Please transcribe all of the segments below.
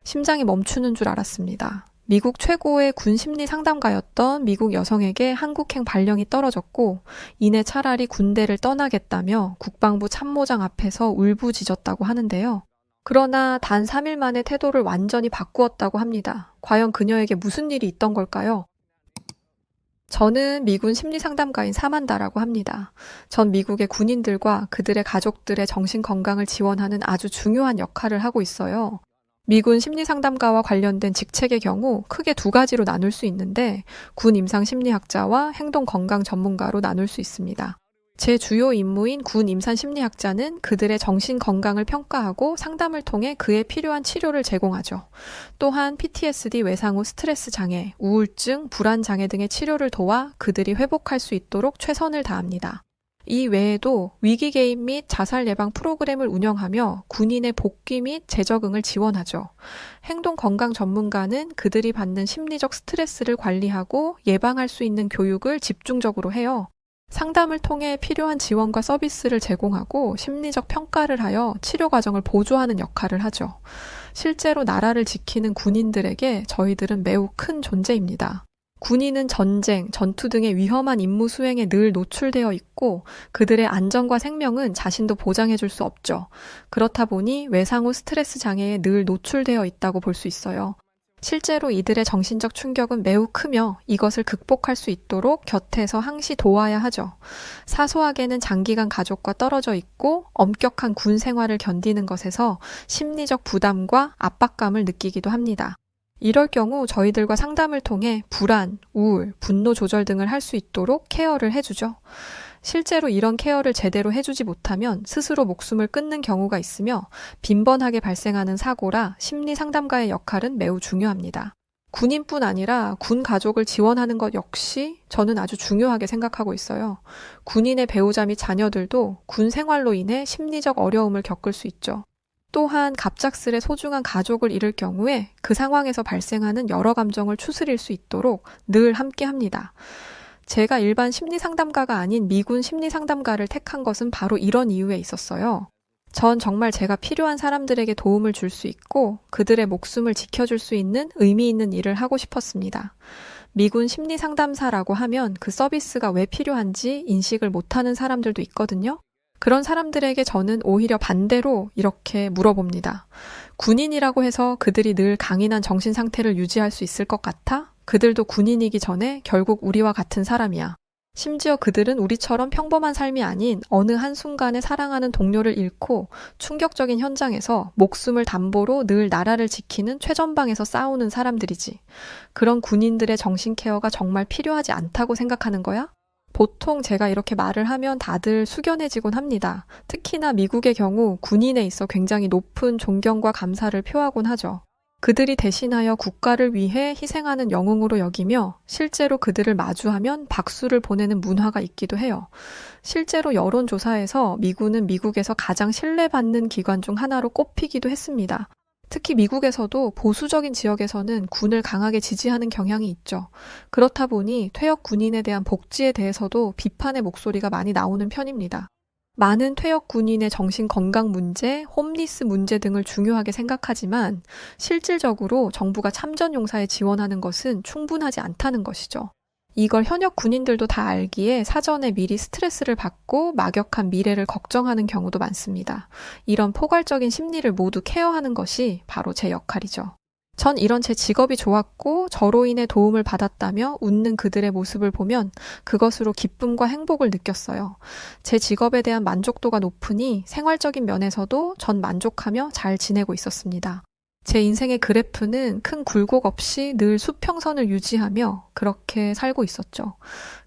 심장이 멈추는 줄 알았습니다. 미국 최고의 군 심리 상담가였던 미국 여성에게 한국행 발령이 떨어졌고 이내 차라리 군대를 떠나겠다며 국방부 참모장 앞에서 울부짖었다고 하는데요. 그러나 단 3일 만에 태도를 완전히 바꾸었다고 합니다. 과연 그녀에게 무슨 일이 있던 걸까요? 저는 미군 심리상담가인 사만다라고 합니다. 전 미국의 군인들과 그들의 가족들의 정신건강을 지원하는 아주 중요한 역할을 하고 있어요. 미군 심리상담가와 관련된 직책의 경우 크게 두 가지로 나눌 수 있는데 군 임상심리학자와 행동건강 전문가로 나눌 수 있습니다. 제 주요 임무인 군 임산심리학자는 그들의 정신건강을 평가하고 상담을 통해 그에 필요한 치료를 제공하죠. 또한 PTSD 외상 후 스트레스 장애, 우울증, 불안 장애 등의 치료를 도와 그들이 회복할 수 있도록 최선을 다합니다. 이 외에도 위기 개입 및 자살 예방 프로그램을 운영하며 군인의 복귀 및 재적응을 지원하죠. 행동 건강 전문가는 그들이 받는 심리적 스트레스를 관리하고 예방할 수 있는 교육을 집중적으로 해요. 상담을 통해 필요한 지원과 서비스를 제공하고 심리적 평가를 하여 치료 과정을 보조하는 역할을 하죠. 실제로 나라를 지키는 군인들에게 저희들은 매우 큰 존재입니다. 군인은 전쟁, 전투 등의 위험한 임무 수행에 늘 노출되어 있고 그들의 안전과 생명은 자신도 보장해 줄 수 없죠. 그렇다 보니 외상 후 스트레스 장애에 늘 노출되어 있다고 볼 수 있어요. 실제로 이들의 정신적 충격은 매우 크며 이것을 극복할 수 있도록 곁에서 항시 도와야 하죠. 사소하게는 장기간 가족과 떨어져 있고 엄격한 군 생활을 견디는 것에서 심리적 부담과 압박감을 느끼기도 합니다. 이럴 경우 저희들과 상담을 통해 불안, 우울, 분노 조절 등을 할 수 있도록 케어를 해주죠. 실제로 이런 케어를 제대로 해주지 못하면 스스로 목숨을 끊는 경우가 있으며 빈번하게 발생하는 사고라 심리 상담가의 역할은 매우 중요합니다. 군인뿐 아니라 군 가족을 지원하는 것 역시 저는 아주 중요하게 생각하고 있어요. 군인의 배우자 및 자녀들도 군 생활로 인해 심리적 어려움을 겪을 수 있죠. 또한 갑작스레 소중한 가족을 잃을 경우에 그 상황에서 발생하는 여러 감정을 추스릴 수 있도록 늘 함께합니다. 제가 일반 심리상담가가 아닌 미군 심리상담가를 택한 것은 바로 이런 이유에 있었어요. 전 정말 제가 필요한 사람들에게 도움을 줄 수 있고 그들의 목숨을 지켜줄 수 있는 의미 있는 일을 하고 싶었습니다. 미군 심리상담사라고 하면 그 서비스가 왜 필요한지 인식을 못하는 사람들도 있거든요. 그런 사람들에게 저는 오히려 반대로 이렇게 물어봅니다. 군인이라고 해서 그들이 늘 강인한 정신 상태를 유지할 수 있을 것 같아? 그들도 군인이기 전에 결국 우리와 같은 사람이야. 심지어 그들은 우리처럼 평범한 삶이 아닌 어느 한순간에 사랑하는 동료를 잃고 충격적인 현장에서 목숨을 담보로 늘 나라를 지키는 최전방에서 싸우는 사람들이지. 그런 군인들의 정신 케어가 정말 필요하지 않다고 생각하는 거야? 보통 제가 이렇게 말을 하면 다들 숙연해지곤 합니다. 특히나 미국의 경우 군인에 있어 굉장히 높은 존경과 감사를 표하곤 하죠. 그들이 대신하여 국가를 위해 희생하는 영웅으로 여기며 실제로 그들을 마주하면 박수를 보내는 문화가 있기도 해요. 실제로 여론조사에서 미군은 미국에서 가장 신뢰받는 기관 중 하나로 꼽히기도 했습니다. 특히 미국에서도 보수적인 지역에서는 군을 강하게 지지하는 경향이 있죠. 그렇다 보니 퇴역 군인에 대한 복지에 대해서도 비판의 목소리가 많이 나오는 편입니다. 많은 퇴역 군인의 정신 건강 문제, 홈리스 문제 등을 중요하게 생각하지만 실질적으로 정부가 참전 용사에 지원하는 것은 충분하지 않다는 것이죠. 이걸 현역 군인들도 다 알기에 사전에 미리 스트레스를 받고 막역한 미래를 걱정하는 경우도 많습니다. 이런 포괄적인 심리를 모두 케어하는 것이 바로 제 역할이죠. 전 이런 제 직업이 좋았고 저로 인해 도움을 받았다며 웃는 그들의 모습을 보면 그것으로 기쁨과 행복을 느꼈어요. 제 직업에 대한 만족도가 높으니 생활적인 면에서도 전 만족하며 잘 지내고 있었습니다. 제 인생의 그래프는 큰 굴곡 없이 늘 수평선을 유지하며 그렇게 살고 있었죠.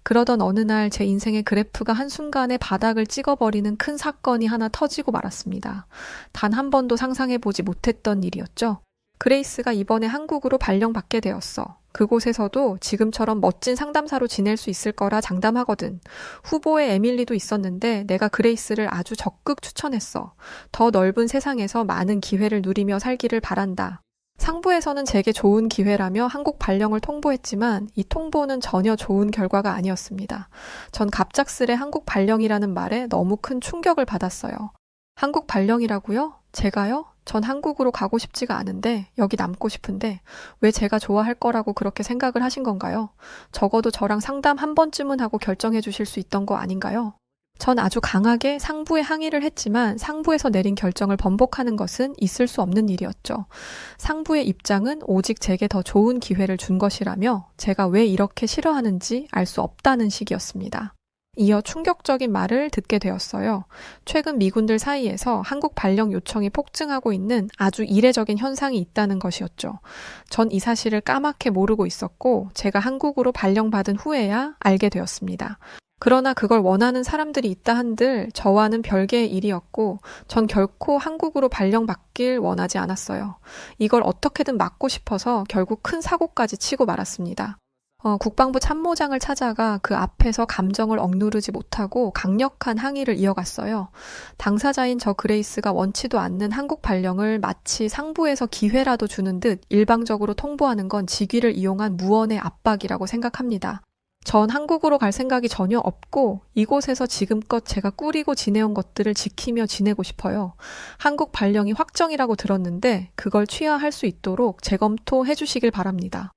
그러던 어느 날 제 인생의 그래프가 한순간에 바닥을 찍어버리는 큰 사건이 하나 터지고 말았습니다. 단 한 번도 상상해보지 못했던 일이었죠. 그레이스가 이번에 한국으로 발령받게 되었어. 그곳에서도 지금처럼 멋진 상담사로 지낼 수 있을 거라 장담하거든. 후보에 에밀리도 있었는데 내가 그레이스를 아주 적극 추천했어. 더 넓은 세상에서 많은 기회를 누리며 살기를 바란다. 상부에서는 제게 좋은 기회라며 한국 발령을 통보했지만 이 통보는 전혀 좋은 결과가 아니었습니다. 전 갑작스레 한국 발령이라는 말에 너무 큰 충격을 받았어요. 한국 발령이라고요? 제가요? 전 한국으로 가고 싶지가 않은데 여기 남고 싶은데 왜 제가 좋아할 거라고 그렇게 생각을 하신 건가요? 적어도 저랑 상담 한 번쯤은 하고 결정해 주실 수 있던 거 아닌가요? 전 아주 강하게 상부에 항의를 했지만 상부에서 내린 결정을 번복하는 것은 있을 수 없는 일이었죠. 상부의 입장은 오직 제게 더 좋은 기회를 준 것이라며 제가 왜 이렇게 싫어하는지 알 수 없다는 식이었습니다. 이어 충격적인 말을 듣게 되었어요. 최근 미군들 사이에서 한국 발령 요청이 폭증하고 있는 아주 이례적인 현상이 있다는 것이었죠. 전 이 사실을 까맣게 모르고 있었고 제가 한국으로 발령받은 후에야 알게 되었습니다. 그러나 그걸 원하는 사람들이 있다 한들 저와는 별개의 일이었고 전 결코 한국으로 발령받길 원하지 않았어요. 이걸 어떻게든 막고 싶어서 결국 큰 사고까지 치고 말았습니다. 국방부 참모장을 찾아가 그 앞에서 감정을 억누르지 못하고 강력한 항의를 이어갔어요. 당사자인 저 그레이스가 원치도 않는 한국 발령을 마치 상부에서 기회라도 주는 듯 일방적으로 통보하는 건 직위를 이용한 무언의 압박이라고 생각합니다. 전 한국으로 갈 생각이 전혀 없고 이곳에서 지금껏 제가 꾸리고 지내온 것들을 지키며 지내고 싶어요. 한국 발령이 확정이라고 들었는데 그걸 취하할 수 있도록 재검토해 주시길 바랍니다.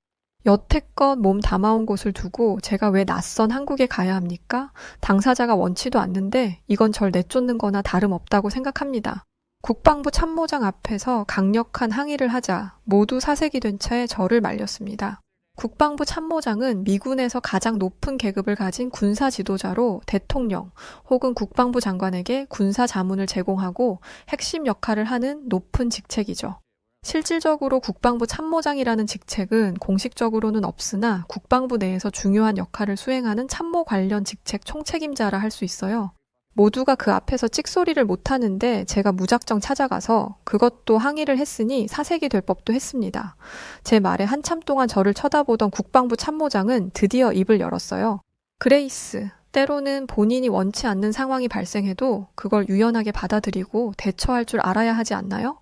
여태껏 몸 담아온 곳을 두고 제가 왜 낯선 한국에 가야 합니까? 당사자가 원치도 않는데 이건 절 내쫓는 거나 다름없다고 생각합니다. 국방부 참모장 앞에서 강력한 항의를 하자 모두 사색이 된 채 저를 말렸습니다. 국방부 참모장은 미군에서 가장 높은 계급을 가진 군사 지도자로 대통령 혹은 국방부 장관에게 군사 자문을 제공하고 핵심 역할을 하는 높은 직책이죠. 실질적으로 국방부 참모장이라는 직책은 공식적으로는 없으나 국방부 내에서 중요한 역할을 수행하는 참모 관련 직책 총책임자라 할 수 있어요. 모두가 그 앞에서 찍소리를 못하는데 제가 무작정 찾아가서 그것도 항의를 했으니 사색이 될 법도 했습니다. 제 말에 한참 동안 저를 쳐다보던 국방부 참모장은 드디어 입을 열었어요. 그레이스, 때로는 본인이 원치 않는 상황이 발생해도 그걸 유연하게 받아들이고 대처할 줄 알아야 하지 않나요?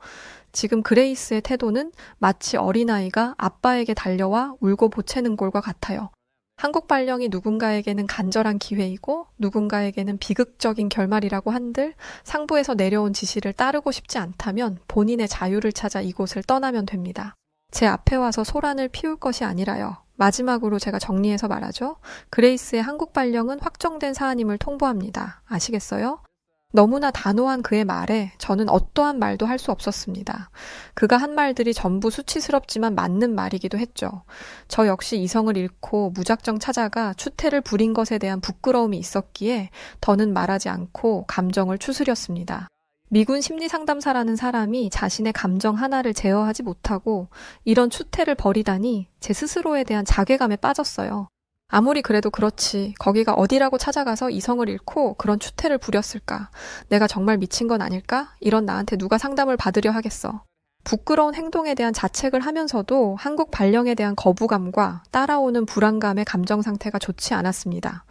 지금 그레이스의 태도는 마치 어린아이가 아빠에게 달려와 울고 보채는 꼴과 같아요. 한국 발령이 누군가에게는 간절한 기회이고 누군가에게는 비극적인 결말이라고 한들 상부에서 내려온 지시를 따르고 싶지 않다면 본인의 자유를 찾아 이곳을 떠나면 됩니다. 제 앞에 와서 소란을 피울 것이 아니라요. 마지막으로 제가 정리해서 말하죠. 그레이스의 한국 발령은 확정된 사안임을 통보합니다. 아시겠어요? 너무나 단호한 그의 말에 저는 어떠한 말도 할 수 없었습니다. 그가 한 말들이 전부 수치스럽지만 맞는 말이기도 했죠. 저 역시 이성을 잃고 무작정 찾아가 추태를 부린 것에 대한 부끄러움이 있었기에 더는 말하지 않고 감정을 추스렸습니다. 미군 심리상담사라는 사람이 자신의 감정 하나를 제어하지 못하고 이런 추태를 벌이다니 제 스스로에 대한 자괴감에 빠졌어요. 아무리 그래도 그렇지. 거기가 어디라고 찾아가서 이성을 잃고 그런 추태를 부렸을까? 내가 정말 미친 건 아닐까? 이런 나한테 누가 상담을 받으려 하겠어. 부끄러운 행동에 대한 자책을 하면서도 한국 발령에 대한 거부감과 따라오는 불안감의 감정 상태가 좋지 않았습니다.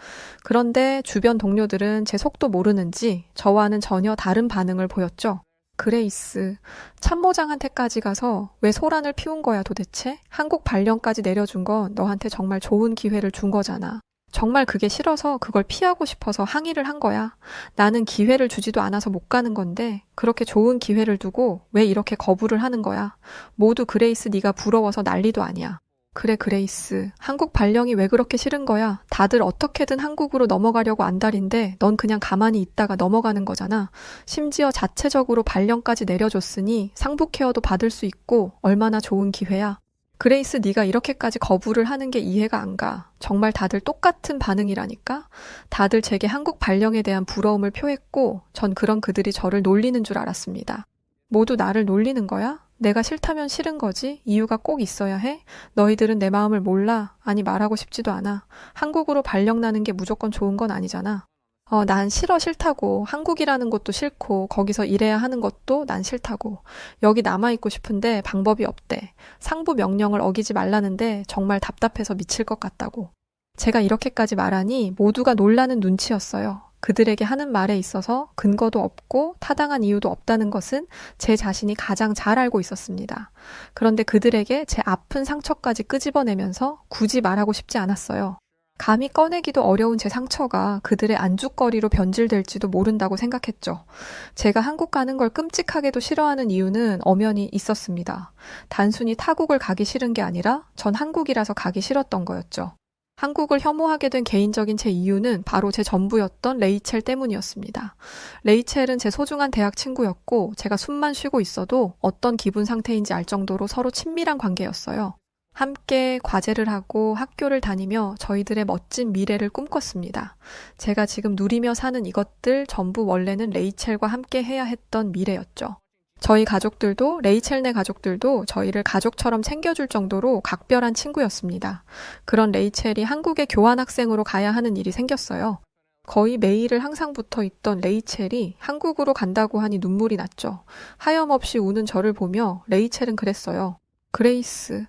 그런데 주변 동료들은 제 속도 모르는지 저와는 전혀 다른 반응을 보였죠. 그레이스, 참모장한테까지 가서 왜 소란을 피운 거야 도대체? 한국 발령까지 내려준 건 너한테 정말 좋은 기회를 준 거잖아. 정말 그게 싫어서 그걸 피하고 싶어서 항의를 한 거야. 나는 기회를 주지도 않아서 못 가는 건데 그렇게 좋은 기회를 두고 왜 이렇게 거부를 하는 거야? 모두 그레이스 네가 부러워서 난리도 아니야. 그래 그레이스, 한국 발령이 왜 그렇게 싫은 거야? 다들 어떻게든 한국으로 넘어가려고 안달인데 넌 그냥 가만히 있다가 넘어가는 거잖아. 심지어 자체적으로 발령까지 내려줬으니 상부 케어도 받을 수 있고 얼마나 좋은 기회야. 그레이스 네가 이렇게까지 거부를 하는 게 이해가 안 가. 정말 다들 똑같은 반응이라니까? 다들 제게 한국 발령에 대한 부러움을 표했고 전 그런 그들이 저를 놀리는 줄 알았습니다. 모두 나를 놀리는 거야? 내가 싫다면 싫은 거지? 이유가 꼭 있어야 해? 너희들은 내 마음을 몰라? 아니 말하고 싶지도 않아. 한국으로 발령 나는 게 무조건 좋은 건 아니잖아. 난 싫다고. 한국이라는 것도 싫고 거기서 일해야 하는 것도 난 싫다고. 여기 남아있고 싶은데 방법이 없대. 상부 명령을 어기지 말라는데 정말 답답해서 미칠 것 같다고. 제가 이렇게까지 말하니 모두가 놀라는 눈치였어요. 그들에게 하는 말에 있어서 근거도 없고 타당한 이유도 없다는 것은 제 자신이 가장 잘 알고 있었습니다. 그런데 그들에게 제 아픈 상처까지 끄집어내면서 굳이 말하고 싶지 않았어요. 감히 꺼내기도 어려운 제 상처가 그들의 안주거리로 변질될지도 모른다고 생각했죠. 제가 한국 가는 걸 끔찍하게도 싫어하는 이유는 엄연히 있었습니다. 단순히 타국을 가기 싫은 게 아니라 전 한국이라서 가기 싫었던 거였죠. 한국을 혐오하게 된 개인적인 제 이유는 바로 제 전부였던 레이첼 때문이었습니다. 레이첼은 제 소중한 대학 친구였고 제가 숨만 쉬고 있어도 어떤 기분 상태인지 알 정도로 서로 친밀한 관계였어요. 함께 과제를 하고 학교를 다니며 저희들의 멋진 미래를 꿈꿨습니다. 제가 지금 누리며 사는 이것들 전부 원래는 레이첼과 함께 해야 했던 미래였죠. 저희 가족들도 레이첼네 가족들도 저희를 가족처럼 챙겨줄 정도로 각별한 친구였습니다. 그런 레이첼이 한국에 교환학생으로 가야 하는 일이 생겼어요. 거의 매일을 항상 붙어 있던 레이첼이 한국으로 간다고 하니 눈물이 났죠. 하염없이 우는 저를 보며 레이첼은 그랬어요. 그레이스,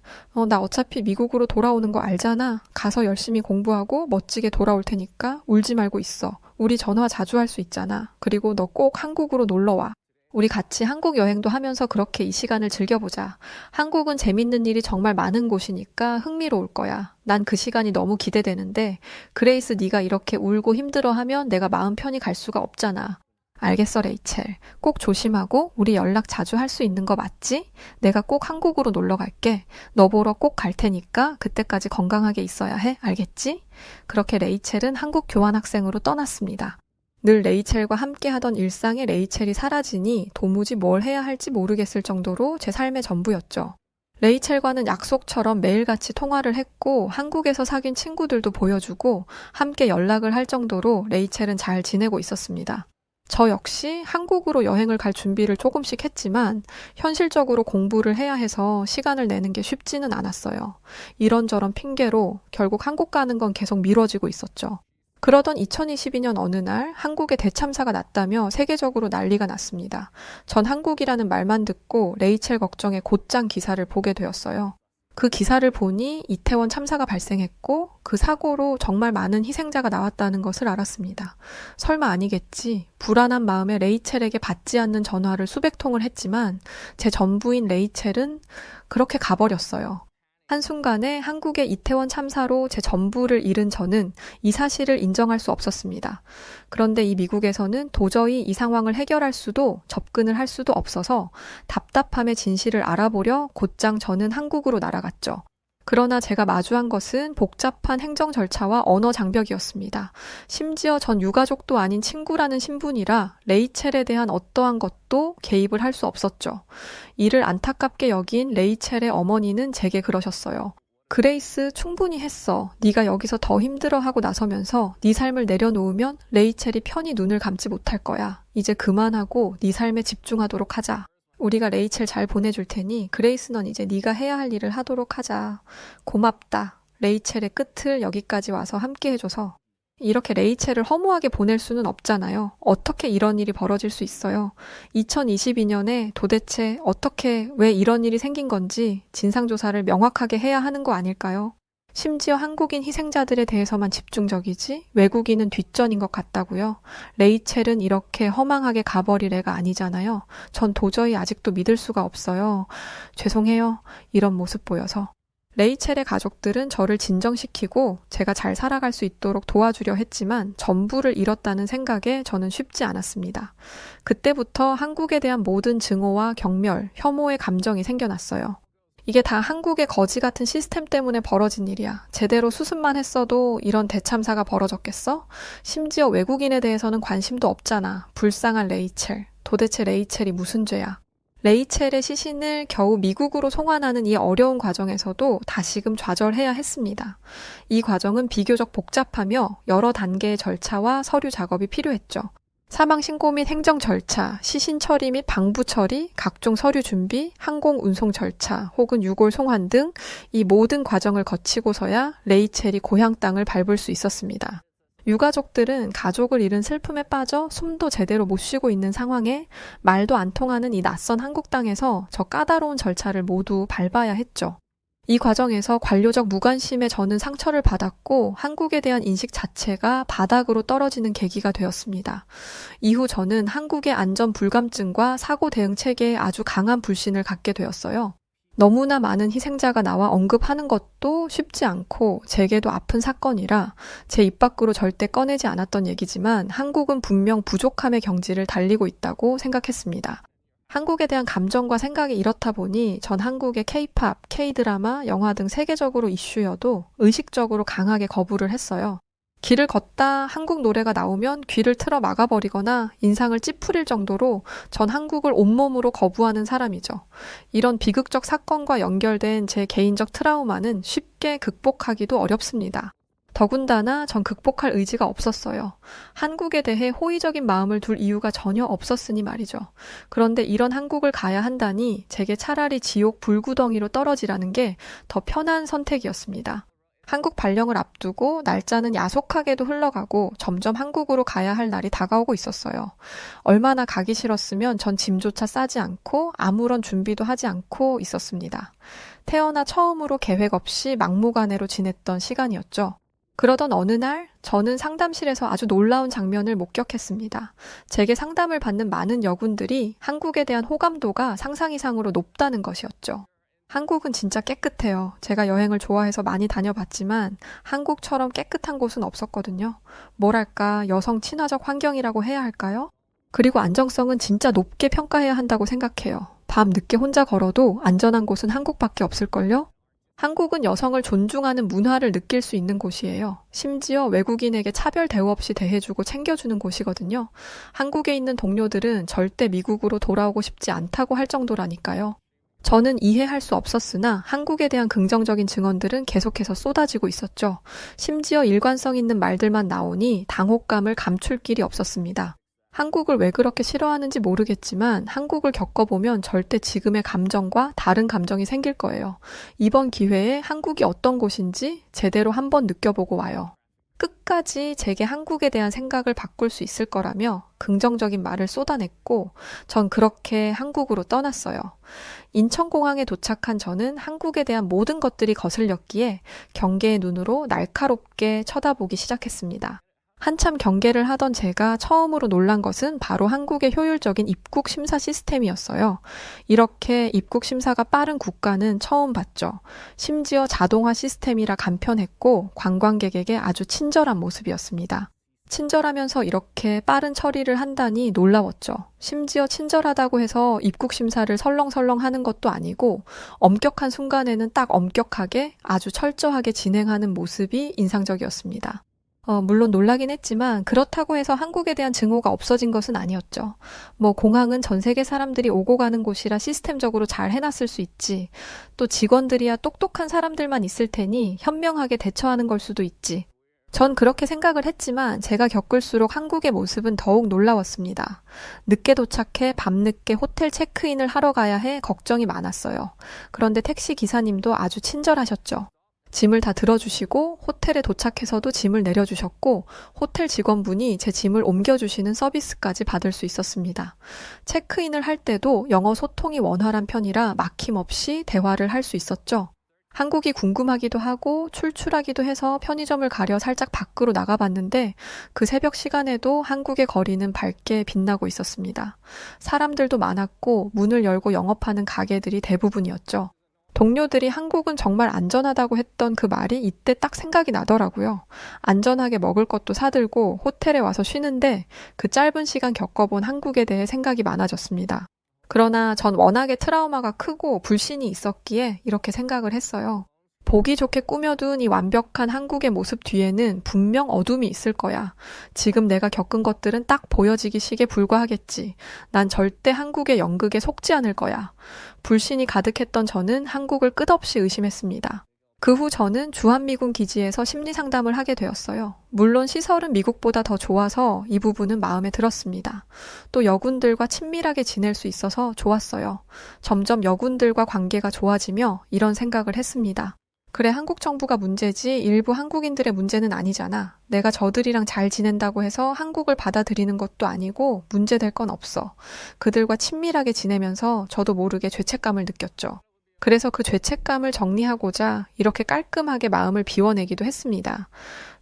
나 어차피 미국으로 돌아오는 거 알잖아. 가서 열심히 공부하고 멋지게 돌아올 테니까 울지 말고 있어. 우리 전화 자주 할 수 있잖아. 그리고 너 꼭 한국으로 놀러 와. 우리 같이 한국 여행도 하면서 그렇게 이 시간을 즐겨보자. 한국은 재밌는 일이 정말 많은 곳이니까 흥미로울 거야. 난 그 시간이 너무 기대되는데 그레이스 네가 이렇게 울고 힘들어하면 내가 마음 편히 갈 수가 없잖아. 알겠어, 레이첼. 꼭 조심하고 우리 연락 자주 할 수 있는 거 맞지? 내가 꼭 한국으로 놀러 갈게. 너 보러 꼭 갈 테니까 그때까지 건강하게 있어야 해. 알겠지? 그렇게 레이첼은 한국 교환학생으로 떠났습니다. 늘 레이첼과 함께 하던 일상의 레이첼이 사라지니 도무지 뭘 해야 할지 모르겠을 정도로 제 삶의 전부였죠. 레이첼과는 약속처럼 매일같이 통화를 했고 한국에서 사귄 친구들도 보여주고 함께 연락을 할 정도로 레이첼은 잘 지내고 있었습니다. 저 역시 한국으로 여행을 갈 준비를 조금씩 했지만 현실적으로 공부를 해야 해서 시간을 내는 게 쉽지는 않았어요. 이런저런 핑계로 결국 한국 가는 건 계속 미뤄지고 있었죠. 그러던 2022년 어느 날 한국에 대참사가 났다며 세계적으로 난리가 났습니다. 전 한국이라는 말만 듣고 레이첼 걱정에 곧장 기사를 보게 되었어요. 그 기사를 보니 이태원 참사가 발생했고 그 사고로 정말 많은 희생자가 나왔다는 것을 알았습니다. 설마 아니겠지. 불안한 마음에 레이첼에게 받지 않는 전화를 수백 통을 했지만 제 전부인 레이첼은 그렇게 가버렸어요. 한순간에 한국의 이태원 참사로 제 전부를 잃은 저는 이 사실을 인정할 수 없었습니다. 그런데 이 미국에서는 도저히 이 상황을 해결할 수도 접근을 할 수도 없어서 답답함의 진실을 알아보려 곧장 저는 한국으로 날아갔죠. 그러나 제가 마주한 것은 복잡한 행정 절차와 언어 장벽이었습니다. 심지어 전 유가족도 아닌 친구라는 신분이라 레이첼에 대한 어떠한 것도 개입을 할 수 없었죠. 이를 안타깝게 여긴 레이첼의 어머니는 제게 그러셨어요. 그레이스 충분히 했어. 네가 여기서 더 힘들어하고 나서면서 네 삶을 내려놓으면 레이첼이 편히 눈을 감지 못할 거야. 이제 그만하고 네 삶에 집중하도록 하자. 우리가 레이첼 잘 보내줄 테니 그레이스 넌 이제 네가 해야 할 일을 하도록 하자. 고맙다. 레이첼의 끝을 여기까지 와서 함께 해줘서. 이렇게 레이첼을 허무하게 보낼 수는 없잖아요. 어떻게 이런 일이 벌어질 수 있어요? 2022년에 도대체 어떻게 왜 이런 일이 생긴 건지 진상조사를 명확하게 해야 하는 거 아닐까요? 심지어 한국인 희생자들에 대해서만 집중적이지 외국인은 뒷전인 것 같다고요. 레이첼은 이렇게 허망하게 가버릴 애가 아니잖아요. 전 도저히 아직도 믿을 수가 없어요. 죄송해요. 이런 모습 보여서. 레이첼의 가족들은 저를 진정시키고 제가 잘 살아갈 수 있도록 도와주려 했지만 전부를 잃었다는 생각에 저는 쉽지 않았습니다. 그때부터 한국에 대한 모든 증오와 경멸, 혐오의 감정이 생겨났어요. 이게 다 한국의 거지 같은 시스템 때문에 벌어진 일이야. 제대로 수습만 했어도 이런 대참사가 벌어졌겠어? 심지어 외국인에 대해서는 관심도 없잖아. 불쌍한 레이첼. 도대체 레이첼이 무슨 죄야? 레이첼의 시신을 겨우 미국으로 송환하는 이 어려운 과정에서도 다시금 좌절해야 했습니다. 이 과정은 비교적 복잡하며 여러 단계의 절차와 서류 작업이 필요했죠. 사망 신고 및 행정 절차, 시신 처리 및 방부 처리, 각종 서류 준비, 항공 운송 절차, 혹은 유골 송환 등 이 모든 과정을 거치고서야 레이첼이 고향 땅을 밟을 수 있었습니다. 유가족들은 가족을 잃은 슬픔에 빠져 숨도 제대로 못 쉬고 있는 상황에 말도 안 통하는 이 낯선 한국 땅에서 저 까다로운 절차를 모두 밟아야 했죠. 이 과정에서 관료적 무관심에 저는 상처를 받았고 한국에 대한 인식 자체가 바닥으로 떨어지는 계기가 되었습니다. 이후 저는 한국의 안전 불감증과 사고 대응 체계에 아주 강한 불신을 갖게 되었어요. 너무나 많은 희생자가 나와 언급하는 것도 쉽지 않고 제게도 아픈 사건이라 제 입 밖으로 절대 꺼내지 않았던 얘기지만 한국은 분명 부족함의 경지를 달리고 있다고 생각했습니다. 한국에 대한 감정과 생각이 이렇다 보니 전 한국의 K-팝, K-드라마, 영화 등 세계적으로 이슈여도 의식적으로 강하게 거부를 했어요. 길을 걷다 한국 노래가 나오면 귀를 틀어 막아버리거나 인상을 찌푸릴 정도로 전 한국을 온몸으로 거부하는 사람이죠. 이런 비극적 사건과 연결된 제 개인적 트라우마는 쉽게 극복하기도 어렵습니다. 더군다나 전 극복할 의지가 없었어요. 한국에 대해 호의적인 마음을 둘 이유가 전혀 없었으니 말이죠. 그런데 이런 한국을 가야 한다니 제게 차라리 지옥 불구덩이로 떨어지라는 게 더 편한 선택이었습니다. 한국 발령을 앞두고 날짜는 야속하게도 흘러가고 점점 한국으로 가야 할 날이 다가오고 있었어요. 얼마나 가기 싫었으면 전 짐조차 싸지 않고 아무런 준비도 하지 않고 있었습니다. 태어나 처음으로 계획 없이 막무가내로 지냈던 시간이었죠. 그러던 어느 날 저는 상담실에서 아주 놀라운 장면을 목격했습니다. 제게 상담을 받는 많은 여군들이 한국에 대한 호감도가 상상 이상으로 높다는 것이었죠. 한국은 진짜 깨끗해요. 제가 여행을 좋아해서 많이 다녀봤지만 한국처럼 깨끗한 곳은 없었거든요. 뭐랄까 여성 친화적 환경이라고 해야 할까요? 그리고 안정성은 진짜 높게 평가해야 한다고 생각해요. 밤 늦게 혼자 걸어도 안전한 곳은 한국밖에 없을걸요? 한국은 여성을 존중하는 문화를 느낄 수 있는 곳이에요. 심지어 외국인에게 차별 대우 없이 대해주고 챙겨주는 곳이거든요. 한국에 있는 동료들은 절대 미국으로 돌아오고 싶지 않다고 할 정도라니까요. 저는 이해할 수 없었으나 한국에 대한 긍정적인 증언들은 계속해서 쏟아지고 있었죠. 심지어 일관성 있는 말들만 나오니 당혹감을 감출 길이 없었습니다. 한국을 왜 그렇게 싫어하는지 모르겠지만 한국을 겪어보면 절대 지금의 감정과 다른 감정이 생길 거예요. 이번 기회에 한국이 어떤 곳인지 제대로 한번 느껴보고 와요. 끝까지 제게 한국에 대한 생각을 바꿀 수 있을 거라며 긍정적인 말을 쏟아냈고 전 그렇게 한국으로 떠났어요. 인천공항에 도착한 저는 한국에 대한 모든 것들이 거슬렸기에 경계의 눈으로 날카롭게 쳐다보기 시작했습니다. 한참 경계를 하던 제가 처음으로 놀란 것은 바로 한국의 효율적인 입국 심사 시스템이었어요. 이렇게 입국 심사가 빠른 국가는 처음 봤죠. 심지어 자동화 시스템이라 간편했고 관광객에게 아주 친절한 모습이었습니다. 친절하면서 이렇게 빠른 처리를 한다니 놀라웠죠. 심지어 친절하다고 해서 입국 심사를 설렁설렁 하는 것도 아니고 엄격한 순간에는 딱 엄격하게 아주 철저하게 진행하는 모습이 인상적이었습니다. 물론 놀라긴 했지만 그렇다고 해서 한국에 대한 증오가 없어진 것은 아니었죠. 공항은 전 세계 사람들이 오고 가는 곳이라 시스템적으로 잘 해놨을 수 있지. 또 직원들이야 똑똑한 사람들만 있을 테니 현명하게 대처하는 걸 수도 있지. 전 그렇게 생각을 했지만 제가 겪을수록 한국의 모습은 더욱 놀라웠습니다. 늦게 도착해 밤늦게 호텔 체크인을 하러 가야 해 걱정이 많았어요. 그런데 택시 기사님도 아주 친절하셨죠. 짐을 다 들어주시고 호텔에 도착해서도 짐을 내려주셨고 호텔 직원분이 제 짐을 옮겨주시는 서비스까지 받을 수 있었습니다. 체크인을 할 때도 영어 소통이 원활한 편이라 막힘없이 대화를 할 수 있었죠. 한국이 궁금하기도 하고 출출하기도 해서 편의점을 가려 살짝 밖으로 나가봤는데 그 새벽 시간에도 한국의 거리는 밝게 빛나고 있었습니다. 사람들도 많았고 문을 열고 영업하는 가게들이 대부분이었죠. 동료들이 한국은 정말 안전하다고 했던 그 말이 이때 딱 생각이 나더라고요. 안전하게 먹을 것도 사들고 호텔에 와서 쉬는데 그 짧은 시간 겪어본 한국에 대해 생각이 많아졌습니다. 그러나 전 워낙에 트라우마가 크고 불신이 있었기에 이렇게 생각을 했어요. 보기 좋게 꾸며둔 이 완벽한 한국의 모습 뒤에는 분명 어둠이 있을 거야. 지금 내가 겪은 것들은 딱 보여지기 식에 불과하겠지. 난 절대 한국의 연극에 속지 않을 거야. 불신이 가득했던 저는 한국을 끝없이 의심했습니다. 그 후 저는 주한미군 기지에서 심리상담을 하게 되었어요. 물론 시설은 미국보다 더 좋아서 이 부분은 마음에 들었습니다. 또 여군들과 친밀하게 지낼 수 있어서 좋았어요. 점점 여군들과 관계가 좋아지며 이런 생각을 했습니다. 그래, 한국 정부가 문제지 일부 한국인들의 문제는 아니잖아. 내가 저들이랑 잘 지낸다고 해서 한국을 받아들이는 것도 아니고 문제될 건 없어. 그들과 친밀하게 지내면서 저도 모르게 죄책감을 느꼈죠. 그래서 그 죄책감을 정리하고자 이렇게 깔끔하게 마음을 비워내기도 했습니다.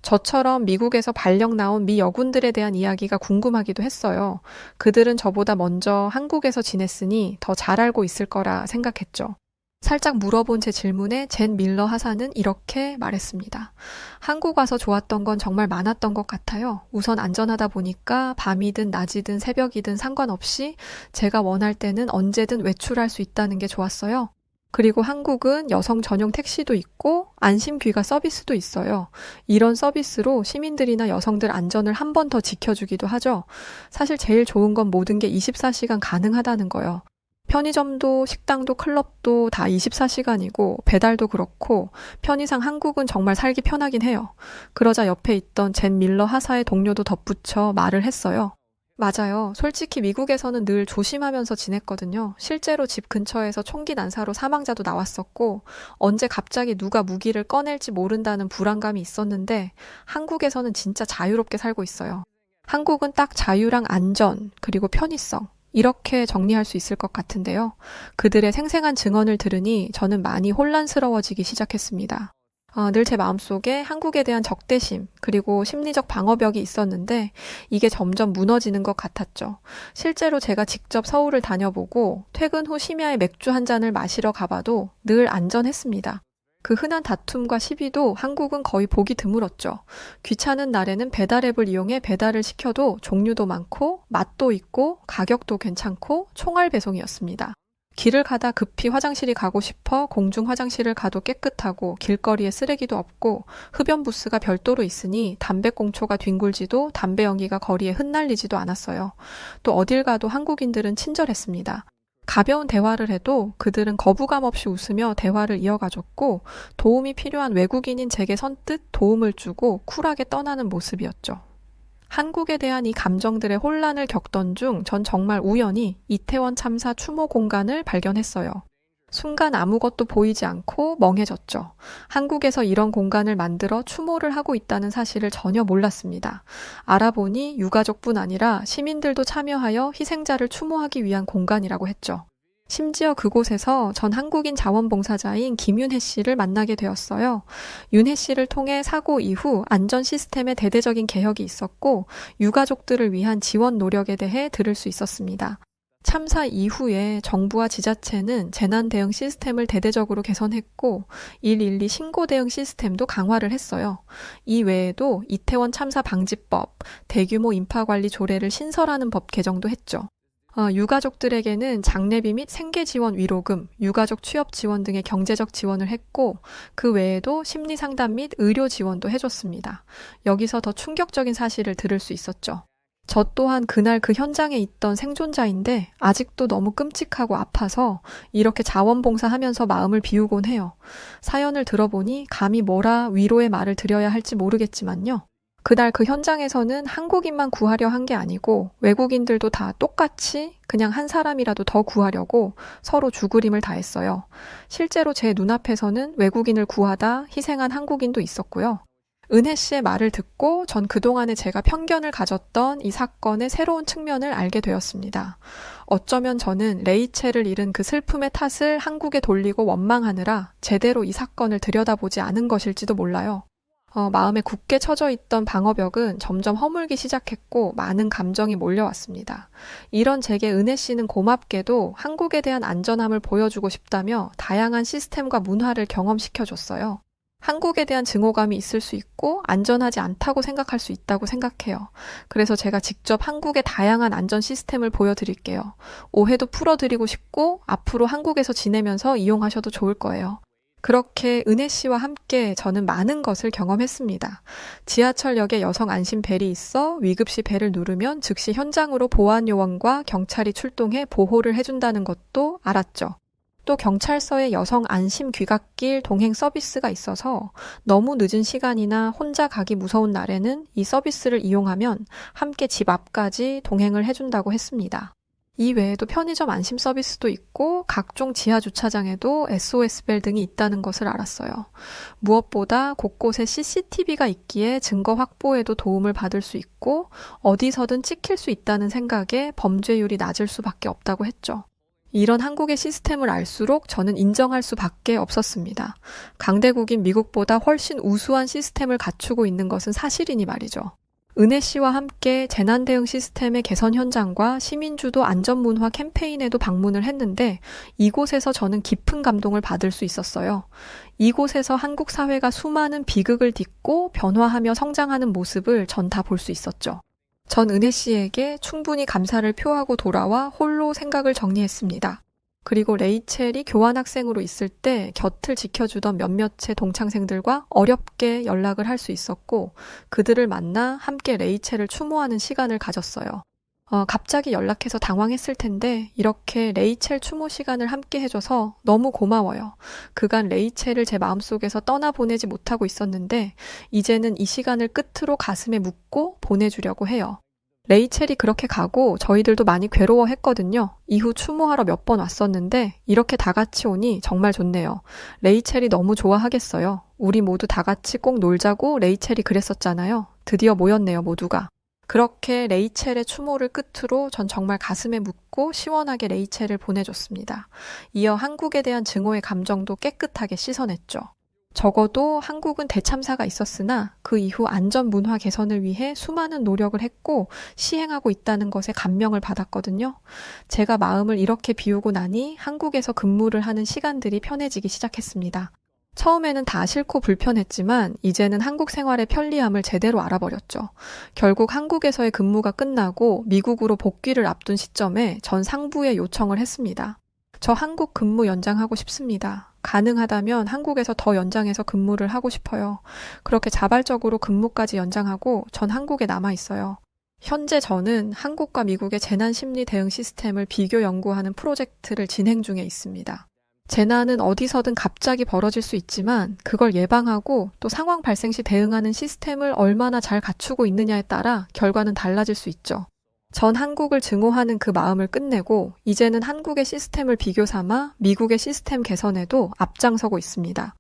저처럼 미국에서 발령 나온 미 여군들에 대한 이야기가 궁금하기도 했어요. 그들은 저보다 먼저 한국에서 지냈으니 더 잘 알고 있을 거라 생각했죠. 살짝 물어본 제 질문에 젠 밀러 하사는 이렇게 말했습니다. 한국 와서 좋았던 건 정말 많았던 것 같아요. 우선 안전하다 보니까 밤이든 낮이든 새벽이든 상관없이 제가 원할 때는 언제든 외출할 수 있다는 게 좋았어요. 그리고 한국은 여성 전용 택시도 있고 안심 귀가 서비스도 있어요. 이런 서비스로 시민들이나 여성들 안전을 한 번 더 지켜주기도 하죠. 사실 제일 좋은 건 모든 게 24시간 가능하다는 거예요. 편의점도 식당도 클럽도 다 24시간이고 배달도 그렇고 편의상 한국은 정말 살기 편하긴 해요. 그러자 옆에 있던 젠 밀러 하사의 동료도 덧붙여 말을 했어요. 맞아요. 솔직히 미국에서는 늘 조심하면서 지냈거든요. 실제로 집 근처에서 총기 난사로 사망자도 나왔었고 언제 갑자기 누가 무기를 꺼낼지 모른다는 불안감이 있었는데 한국에서는 진짜 자유롭게 살고 있어요. 한국은 딱 자유랑 안전 그리고 편의성 이렇게 정리할 수 있을 것 같은데요. 그들의 생생한 증언을 들으니 저는 많이 혼란스러워지기 시작했습니다. 늘 제 마음속에 한국에 대한 적대심 그리고 심리적 방어벽이 있었는데 이게 점점 무너지는 것 같았죠. 실제로 제가 직접 서울을 다녀보고 퇴근 후 심야에 맥주 한 잔을 마시러 가봐도 늘 안전했습니다. 그 흔한 다툼과 시비도 한국은 거의 보기 드물었죠. 귀찮은 날에는 배달앱을 이용해 배달을 시켜도 종류도 많고 맛도 있고 가격도 괜찮고 총알 배송이었습니다. 길을 가다 급히 화장실이 가고 싶어 공중 화장실을 가도 깨끗하고 길거리에 쓰레기도 없고 흡연 부스가 별도로 있으니 담배꽁초가 뒹굴지도 담배 연기가 거리에 흩날리지도 않았어요. 또 어딜 가도 한국인들은 친절했습니다. 가벼운 대화를 해도 그들은 거부감 없이 웃으며 대화를 이어가줬고 도움이 필요한 외국인인 제게 선뜻 도움을 주고 쿨하게 떠나는 모습이었죠. 한국에 대한 이 감정들의 혼란을 겪던 중 전 정말 우연히 이태원 참사 추모 공간을 발견했어요. 순간 아무것도 보이지 않고 멍해졌죠. 한국에서 이런 공간을 만들어 추모를 하고 있다는 사실을 전혀 몰랐습니다. 알아보니 유가족뿐 아니라 시민들도 참여하여 희생자를 추모하기 위한 공간이라고 했죠. 심지어 그곳에서 전 한국인 자원봉사자인 김윤혜 씨를 만나게 되었어요. 윤혜 씨를 통해 사고 이후 안전 시스템의 대대적인 개혁이 있었고 유가족들을 위한 지원 노력에 대해 들을 수 있었습니다. 참사 이후에 정부와 지자체는 재난 대응 시스템을 대대적으로 개선했고 112 신고 대응 시스템도 강화를 했어요. 이 외에도 이태원 참사 방지법, 대규모 인파 관리 조례를 신설하는 법 개정도 했죠. 유가족들에게는 장례비 및 생계 지원 위로금, 유가족 취업 지원 등의 경제적 지원을 했고 그 외에도 심리 상담 및 의료 지원도 해줬습니다. 여기서 더 충격적인 사실을 들을 수 있었죠. 저 또한 그날 그 현장에 있던 생존자인데 아직도 너무 끔찍하고 아파서 이렇게 자원봉사하면서 마음을 비우곤 해요. 사연을 들어보니 감히 뭐라 위로의 말을 드려야 할지 모르겠지만요. 그날 그 현장에서는 한국인만 구하려 한 게 아니고 외국인들도 다 똑같이 그냥 한 사람이라도 더 구하려고 서로 죽으림을 다했어요. 실제로 제 눈앞에서는 외국인을 구하다 희생한 한국인도 있었고요. 은혜 씨의 말을 듣고 전 그동안에 제가 편견을 가졌던 이 사건의 새로운 측면을 알게 되었습니다. 어쩌면 저는 레이첼을 잃은 그 슬픔의 탓을 한국에 돌리고 원망하느라 제대로 이 사건을 들여다보지 않은 것일지도 몰라요. 마음에 굳게 쳐져 있던 방어벽은 점점 허물기 시작했고 많은 감정이 몰려왔습니다. 이런 제게 은혜 씨는 고맙게도 한국에 대한 안전함을 보여주고 싶다며 다양한 시스템과 문화를 경험시켜줬어요. 한국에 대한 증오감이 있을 수 있고 안전하지 않다고 생각할 수 있다고 생각해요. 그래서 제가 직접 한국의 다양한 안전 시스템을 보여드릴게요. 오해도 풀어드리고 싶고 앞으로 한국에서 지내면서 이용하셔도 좋을 거예요. 그렇게 은혜 씨와 함께 저는 많은 것을 경험했습니다. 지하철역에 여성 안심 벨이 있어 위급시 벨을 누르면 즉시 현장으로 보안 요원과 경찰이 출동해 보호를 해준다는 것도 알았죠. 또 경찰서에 여성 안심 귀갓길 동행 서비스가 있어서 너무 늦은 시간이나 혼자 가기 무서운 날에는 이 서비스를 이용하면 함께 집 앞까지 동행을 해준다고 했습니다. 이 외에도 편의점 안심 서비스도 있고 각종 지하 주차장에도 SOS벨 등이 있다는 것을 알았어요. 무엇보다 곳곳에 CCTV가 있기에 증거 확보에도 도움을 받을 수 있고 어디서든 찍힐 수 있다는 생각에 범죄율이 낮을 수밖에 없다고 했죠. 이런 한국의 시스템을 알수록 저는 인정할 수밖에 없었습니다. 강대국인 미국보다 훨씬 우수한 시스템을 갖추고 있는 것은 사실이니 말이죠. 은혜 씨와 함께 재난 대응 시스템의 개선 현장과 시민주도 안전문화 캠페인에도 방문을 했는데 이곳에서 저는 깊은 감동을 받을 수 있었어요. 이곳에서 한국 사회가 수많은 비극을 딛고 변화하며 성장하는 모습을 전 다 볼 수 있었죠. 전 은혜 씨에게 충분히 감사를 표하고 돌아와 홀로 생각을 정리했습니다. 그리고 레이첼이 교환학생으로 있을 때 곁을 지켜주던 몇몇의 동창생들과 어렵게 연락을 할 수 있었고 그들을 만나 함께 레이첼을 추모하는 시간을 가졌어요. 갑자기 연락해서 당황했을 텐데 이렇게 레이첼 추모 시간을 함께 해줘서 너무 고마워요. 그간 레이첼을 제 마음속에서 떠나보내지 못하고 있었는데 이제는 이 시간을 끝으로 가슴에 묻고 보내주려고 해요. 레이첼이 그렇게 가고 저희들도 많이 괴로워했거든요. 이후 추모하러 몇 번 왔었는데 이렇게 다 같이 오니 정말 좋네요. 레이첼이 너무 좋아하겠어요. 우리 모두 다 같이 꼭 놀자고 레이첼이 그랬었잖아요. 드디어 모였네요, 모두가. 그렇게 레이첼의 추모를 끝으로 전 정말 가슴에 묻고 시원하게 레이첼을 보내줬습니다. 이어 한국에 대한 증오의 감정도 깨끗하게 씻어냈죠. 적어도 한국은 대참사가 있었으나 그 이후 안전 문화 개선을 위해 수많은 노력을 했고 시행하고 있다는 것에 감명을 받았거든요. 제가 마음을 이렇게 비우고 나니 한국에서 근무를 하는 시간들이 편해지기 시작했습니다. 처음에는 다 싫고 불편했지만 이제는 한국 생활의 편리함을 제대로 알아버렸죠. 결국 한국에서의 근무가 끝나고 미국으로 복귀를 앞둔 시점에 전 상부에 요청을 했습니다. 저 한국 근무 연장하고 싶습니다. 가능하다면 한국에서 더 연장해서 근무를 하고 싶어요. 그렇게 자발적으로 근무까지 연장하고 전 한국에 남아 있어요. 현재 저는 한국과 미국의 재난심리 대응 시스템을 비교 연구하는 프로젝트를 진행 중에 있습니다. 재난은 어디서든 갑자기 벌어질 수 있지만 그걸 예방하고 또 상황 발생 시 대응하는 시스템을 얼마나 잘 갖추고 있느냐에 따라 결과는 달라질 수 있죠. 전 한국을 증오하는 그 마음을 끝내고 이제는 한국의 시스템을 비교 삼아 미국의 시스템 개선에도 앞장서고 있습니다.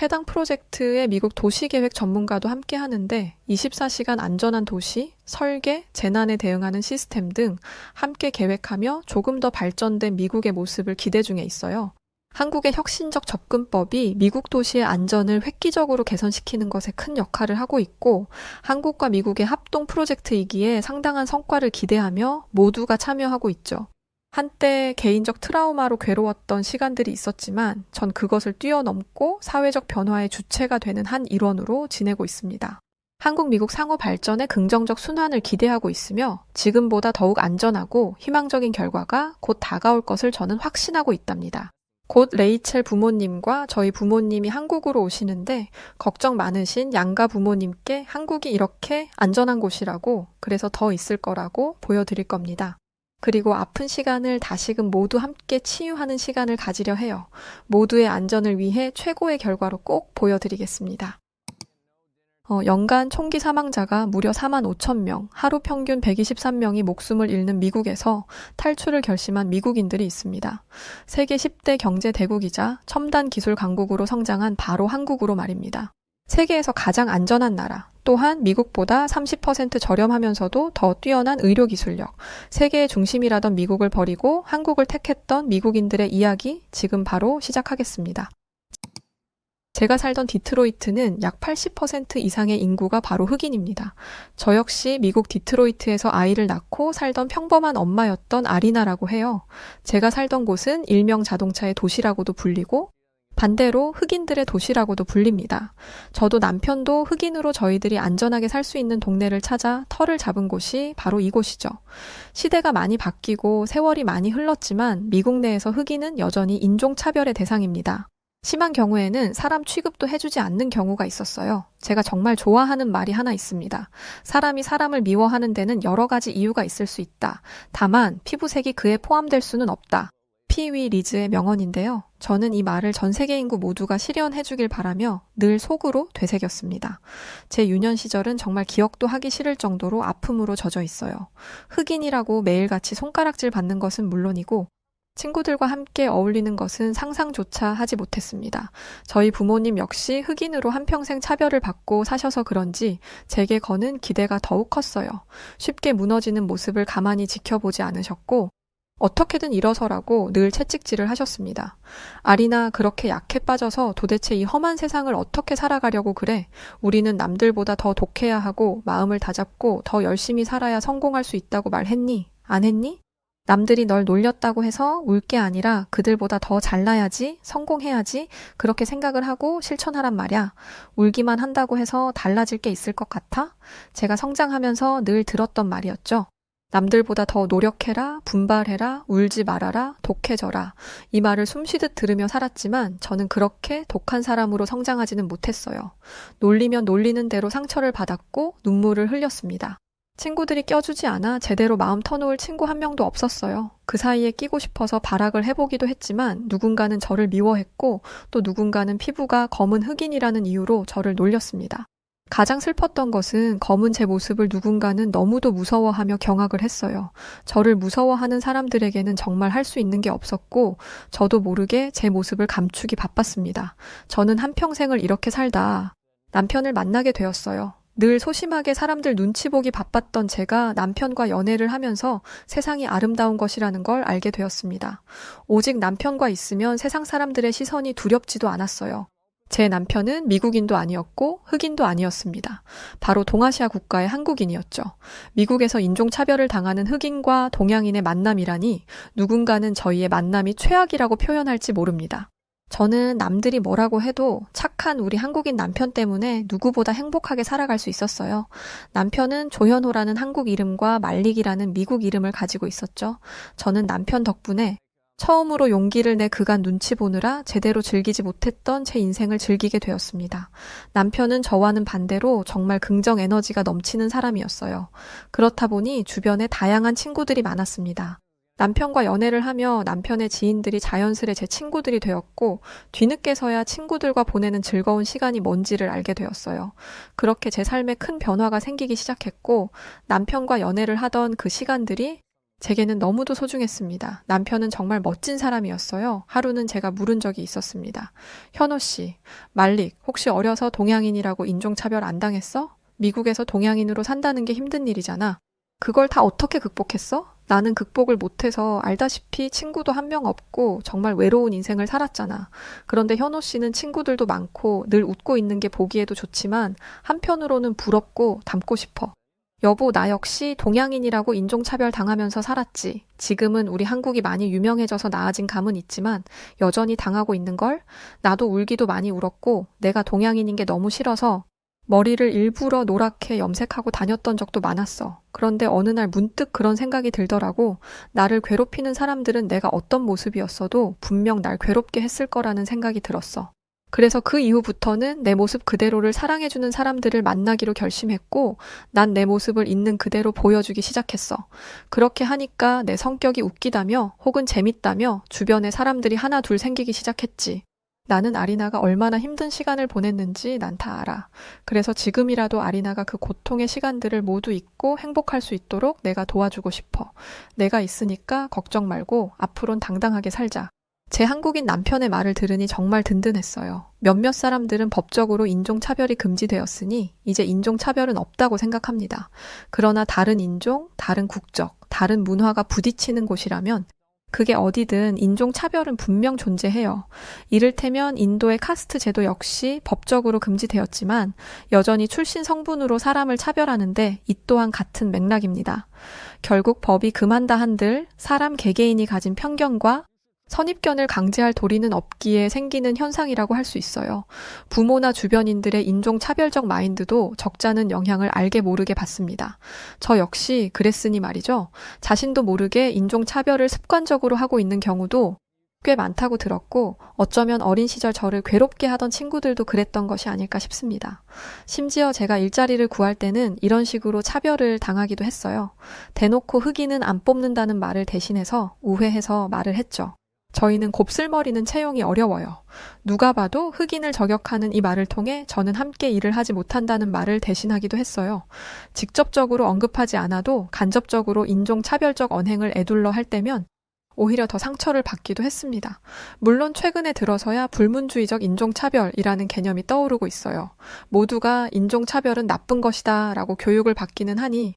해당 프로젝트에 미국 도시계획 전문가도 함께 하는데 24시간 안전한 도시, 설계, 재난에 대응하는 시스템 등 함께 계획하며 조금 더 발전된 미국의 모습을 기대 중에 있어요. 한국의 혁신적 접근법이 미국 도시의 안전을 획기적으로 개선시키는 것에 큰 역할을 하고 있고 한국과 미국의 합동 프로젝트이기에 상당한 성과를 기대하며 모두가 참여하고 있죠. 한때 개인적 트라우마로 괴로웠던 시간들이 있었지만 전 그것을 뛰어넘고 사회적 변화의 주체가 되는 한 일원으로 지내고 있습니다. 한국, 미국 상호 발전의 긍정적 순환을 기대하고 있으며 지금보다 더욱 안전하고 희망적인 결과가 곧 다가올 것을 저는 확신하고 있답니다. 곧 레이첼 부모님과 저희 부모님이 한국으로 오시는데 걱정 많으신 양가 부모님께 한국이 이렇게 안전한 곳이라고 그래서 더 있을 거라고 보여드릴 겁니다. 그리고 아픈 시간을 다시금 모두 함께 치유하는 시간을 가지려 해요. 모두의 안전을 위해 최고의 결과로 꼭 보여드리겠습니다. 연간 총기 사망자가 무려 45,000명, 하루 평균 123명이 목숨을 잃는 미국에서 탈출을 결심한 미국인들이 있습니다. 세계 10대 경제 대국이자 첨단 기술 강국으로 성장한 바로 한국으로 말입니다. 세계에서 가장 안전한 나라, 또한 미국보다 30% 저렴하면서도 더 뛰어난 의료기술력, 세계의 중심이라던 미국을 버리고 한국을 택했던 미국인들의 이야기 지금 바로 시작하겠습니다. 제가 살던 디트로이트는 약 80% 이상의 인구가 바로 흑인입니다. 저 역시 미국 디트로이트에서 아이를 낳고 살던 평범한 엄마였던 아리나라고 해요. 제가 살던 곳은 일명 자동차의 도시라고도 불리고 반대로 흑인들의 도시라고도 불립니다. 저도 남편도 흑인으로 저희들이 안전하게 살 수 있는 동네를 찾아 터를 잡은 곳이 바로 이곳이죠. 시대가 많이 바뀌고 세월이 많이 흘렀지만 미국 내에서 흑인은 여전히 인종차별의 대상입니다. 심한 경우에는 사람 취급도 해주지 않는 경우가 있었어요. 제가 정말 좋아하는 말이 하나 있습니다. 사람이 사람을 미워하는 데는 여러 가지 이유가 있을 수 있다. 다만 피부색이 그에 포함될 수는 없다. 피위 리즈의 명언인데요. 저는 이 말을 전 세계 인구 모두가 실현해주길 바라며 늘 속으로 되새겼습니다. 제 유년 시절은 정말 기억도 하기 싫을 정도로 아픔으로 젖어 있어요. 흑인이라고 매일같이 손가락질 받는 것은 물론이고 친구들과 함께 어울리는 것은 상상조차 하지 못했습니다. 저희 부모님 역시 흑인으로 한평생 차별을 받고 사셔서 그런지 제게 거는 기대가 더욱 컸어요. 쉽게 무너지는 모습을 가만히 지켜보지 않으셨고 어떻게든 일어서라고 늘 채찍질을 하셨습니다. 아리나, 그렇게 약해 빠져서 도대체 이 험한 세상을 어떻게 살아가려고 그래? 우리는 남들보다 더 독해야 하고 마음을 다잡고 더 열심히 살아야 성공할 수 있다고 말했니? 안 했니? 남들이 널 놀렸다고 해서 울 게 아니라 그들보다 더 잘나야지, 성공해야지, 그렇게 생각을 하고 실천하란 말이야. 울기만 한다고 해서 달라질 게 있을 것 같아? 제가 성장하면서 늘 들었던 말이었죠. 남들보다 더 노력해라, 분발해라, 울지 말아라, 독해져라. 이 말을 숨쉬듯 들으며 살았지만 저는 그렇게 독한 사람으로 성장하지는 못했어요. 놀리면 놀리는 대로 상처를 받았고 눈물을 흘렸습니다. 친구들이 껴주지 않아 제대로 마음 터놓을 친구 한 명도 없었어요. 그 사이에 끼고 싶어서 발악을 해보기도 했지만 누군가는 저를 미워했고 또 누군가는 피부가 검은 흑인이라는 이유로 저를 놀렸습니다. 가장 슬펐던 것은 검은 제 모습을 누군가는 너무도 무서워하며 경악을 했어요. 저를 무서워하는 사람들에게는 정말 할 수 있는 게 없었고 저도 모르게 제 모습을 감추기 바빴습니다. 저는 한평생을 이렇게 살다 남편을 만나게 되었어요. 늘 소심하게 사람들 눈치 보기 바빴던 제가 남편과 연애를 하면서 세상이 아름다운 것이라는 걸 알게 되었습니다. 오직 남편과 있으면 세상 사람들의 시선이 두렵지도 않았어요. 제 남편은 미국인도 아니었고 흑인도 아니었습니다. 바로 동아시아 국가의 한국인이었죠. 미국에서 인종차별을 당하는 흑인과 동양인의 만남이라니 누군가는 저희의 만남이 최악이라고 표현할지 모릅니다. 저는 남들이 뭐라고 해도 착한 우리 한국인 남편 때문에 누구보다 행복하게 살아갈 수 있었어요. 남편은 조현호라는 한국 이름과 말릭이라는 미국 이름을 가지고 있었죠. 저는 남편 덕분에 처음으로 용기를 내 그간 눈치 보느라 제대로 즐기지 못했던 제 인생을 즐기게 되었습니다. 남편은 저와는 반대로 정말 긍정 에너지가 넘치는 사람이었어요. 그렇다 보니 주변에 다양한 친구들이 많았습니다. 남편과 연애를 하며 남편의 지인들이 자연스레 제 친구들이 되었고 뒤늦게서야 친구들과 보내는 즐거운 시간이 뭔지를 알게 되었어요. 그렇게 제 삶에 큰 변화가 생기기 시작했고 남편과 연애를 하던 그 시간들이 제게는 너무도 소중했습니다. 남편은 정말 멋진 사람이었어요. 하루는 제가 물은 적이 있었습니다. 현호 씨, 말릭, 혹시 어려서 동양인이라고 인종차별 안 당했어? 미국에서 동양인으로 산다는 게 힘든 일이잖아. 그걸 다 어떻게 극복했어? 나는 극복을 못해서 알다시피 친구도 한 명 없고 정말 외로운 인생을 살았잖아. 그런데 현호 씨는 친구들도 많고 늘 웃고 있는 게 보기에도 좋지만 한편으로는 부럽고 닮고 싶어. 여보, 나 역시 동양인이라고 인종차별 당하면서 살았지. 지금은 우리 한국이 많이 유명해져서 나아진 감은 있지만 여전히 당하고 있는 걸? 나도 울기도 많이 울었고 내가 동양인인 게 너무 싫어서 머리를 일부러 노랗게 염색하고 다녔던 적도 많았어. 그런데 어느 날 문득 그런 생각이 들더라고. 나를 괴롭히는 사람들은 내가 어떤 모습이었어도 분명 날 괴롭게 했을 거라는 생각이 들었어. 그래서 그 이후부터는 내 모습 그대로를 사랑해주는 사람들을 만나기로 결심했고 난 내 모습을 있는 그대로 보여주기 시작했어. 그렇게 하니까 내 성격이 웃기다며 혹은 재밌다며 주변에 사람들이 하나 둘 생기기 시작했지. 나는 아리나가 얼마나 힘든 시간을 보냈는지 난 다 알아. 그래서 지금이라도 아리나가 그 고통의 시간들을 모두 잊고 행복할 수 있도록 내가 도와주고 싶어. 내가 있으니까 걱정 말고 앞으론 당당하게 살자. 제 한국인 남편의 말을 들으니 정말 든든했어요. 몇몇 사람들은 법적으로 인종차별이 금지되었으니 이제 인종차별은 없다고 생각합니다. 그러나 다른 인종, 다른 국적, 다른 문화가 부딪히는 곳이라면 그게 어디든 인종차별은 분명 존재해요. 이를테면 인도의 카스트 제도 역시 법적으로 금지되었지만 여전히 출신 성분으로 사람을 차별하는데 이 또한 같은 맥락입니다. 결국 법이 금한다 한들 사람 개개인이 가진 편견과 선입견을 강제할 도리는 없기에 생기는 현상이라고 할 수 있어요. 부모나 주변인들의 인종차별적 마인드도 적잖은 영향을 알게 모르게 받습니다. 저 역시 그랬으니 말이죠. 자신도 모르게 인종차별을 습관적으로 하고 있는 경우도 꽤 많다고 들었고 어쩌면 어린 시절 저를 괴롭게 하던 친구들도 그랬던 것이 아닐까 싶습니다. 심지어 제가 일자리를 구할 때는 이런 식으로 차별을 당하기도 했어요. 대놓고 흑인은 안 뽑는다는 말을 대신해서 우회해서 말을 했죠. 저희는 곱슬머리는 채용이 어려워요. 누가 봐도 흑인을 저격하는 이 말을 통해 저는 함께 일을 하지 못한다는 말을 대신하기도 했어요. 직접적으로 언급하지 않아도 간접적으로 인종차별적 언행을 에둘러 할 때면 오히려 더 상처를 받기도 했습니다. 물론 최근에 들어서야 불문주의적 인종차별이라는 개념이 떠오르고 있어요. 모두가 인종차별은 나쁜 것이다 라고 교육을 받기는 하니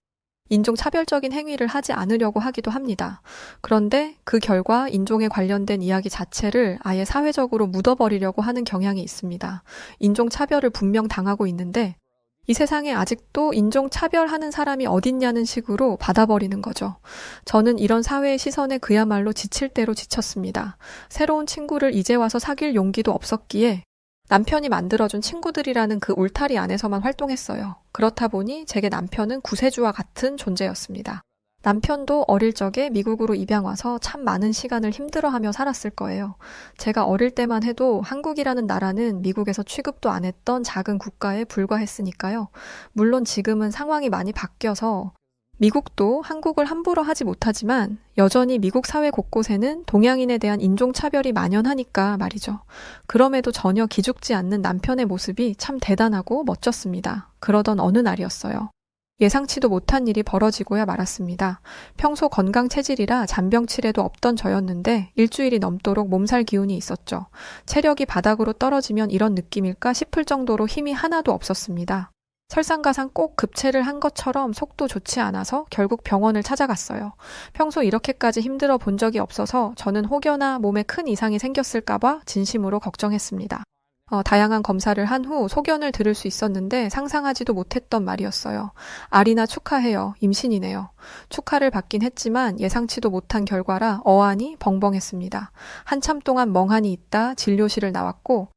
인종차별적인 행위를 하지 않으려고 하기도 합니다. 그런데 그 결과 인종에 관련된 이야기 자체를 아예 사회적으로 묻어버리려고 하는 경향이 있습니다. 인종차별을 분명 당하고 있는데 이 세상에 아직도 인종차별하는 사람이 어딨냐는 식으로 받아버리는 거죠. 저는 이런 사회의 시선에 그야말로 지칠 대로 지쳤습니다. 새로운 친구를 이제 와서 사귈 용기도 없었기에 남편이 만들어준 친구들이라는 그 울타리 안에서만 활동했어요. 그렇다 보니 제게 남편은 구세주와 같은 존재였습니다. 남편도 어릴 적에 미국으로 입양 와서 참 많은 시간을 힘들어하며 살았을 거예요. 제가 어릴 때만 해도 한국이라는 나라는 미국에서 취급도 안 했던 작은 국가에 불과했으니까요. 물론 지금은 상황이 많이 바뀌어서 미국도 한국을 함부로 하지 못하지만 여전히 미국 사회 곳곳에는 동양인에 대한 인종차별이 만연하니까 말이죠. 그럼에도 전혀 기죽지 않는 남편의 모습이 참 대단하고 멋졌습니다. 그러던 어느 날이었어요. 예상치도 못한 일이 벌어지고야 말았습니다. 평소 건강 체질이라 잔병치레도 없던 저였는데 일주일이 넘도록 몸살 기운이 있었죠. 체력이 바닥으로 떨어지면 이런 느낌일까 싶을 정도로 힘이 하나도 없었습니다. 설상가상 꼭 급체를 한 것처럼 속도 좋지 않아서 결국 병원을 찾아갔어요. 평소 이렇게까지 힘들어 본 적이 없어서 저는 혹여나 몸에 큰 이상이 생겼을까봐 진심으로 걱정했습니다. 다양한 검사를 한 후 소견을 들을 수 있었는데 상상하지도 못했던 말이었어요. 아리나 축하해요. 임신이네요. 축하를 받긴 했지만 예상치도 못한 결과라 어안이 벙벙했습니다. 한참 동안 멍하니 있다 진료실을 나왔고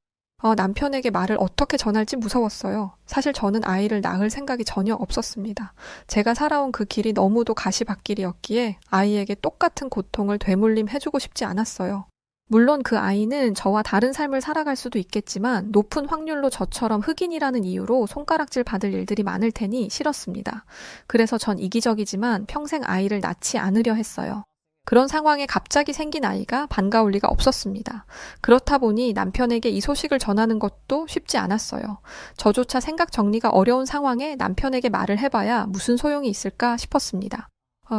남편에게 말을 어떻게 전할지 무서웠어요. 사실 저는 아이를 낳을 생각이 전혀 없었습니다. 제가 살아온 그 길이 너무도 가시밭길이었기에 아이에게 똑같은 고통을 되물림해주고 싶지 않았어요. 물론 그 아이는 저와 다른 삶을 살아갈 수도 있겠지만 높은 확률로 저처럼 흑인이라는 이유로 손가락질 받을 일들이 많을 테니 싫었습니다. 그래서 전 이기적이지만 평생 아이를 낳지 않으려 했어요. 그런 상황에 갑자기 생긴 아이가 반가울 리가 없었습니다. 그렇다 보니 남편에게 이 소식을 전하는 것도 쉽지 않았어요. 저조차 생각 정리가 어려운 상황에 남편에게 말을 해봐야 무슨 소용이 있을까 싶었습니다.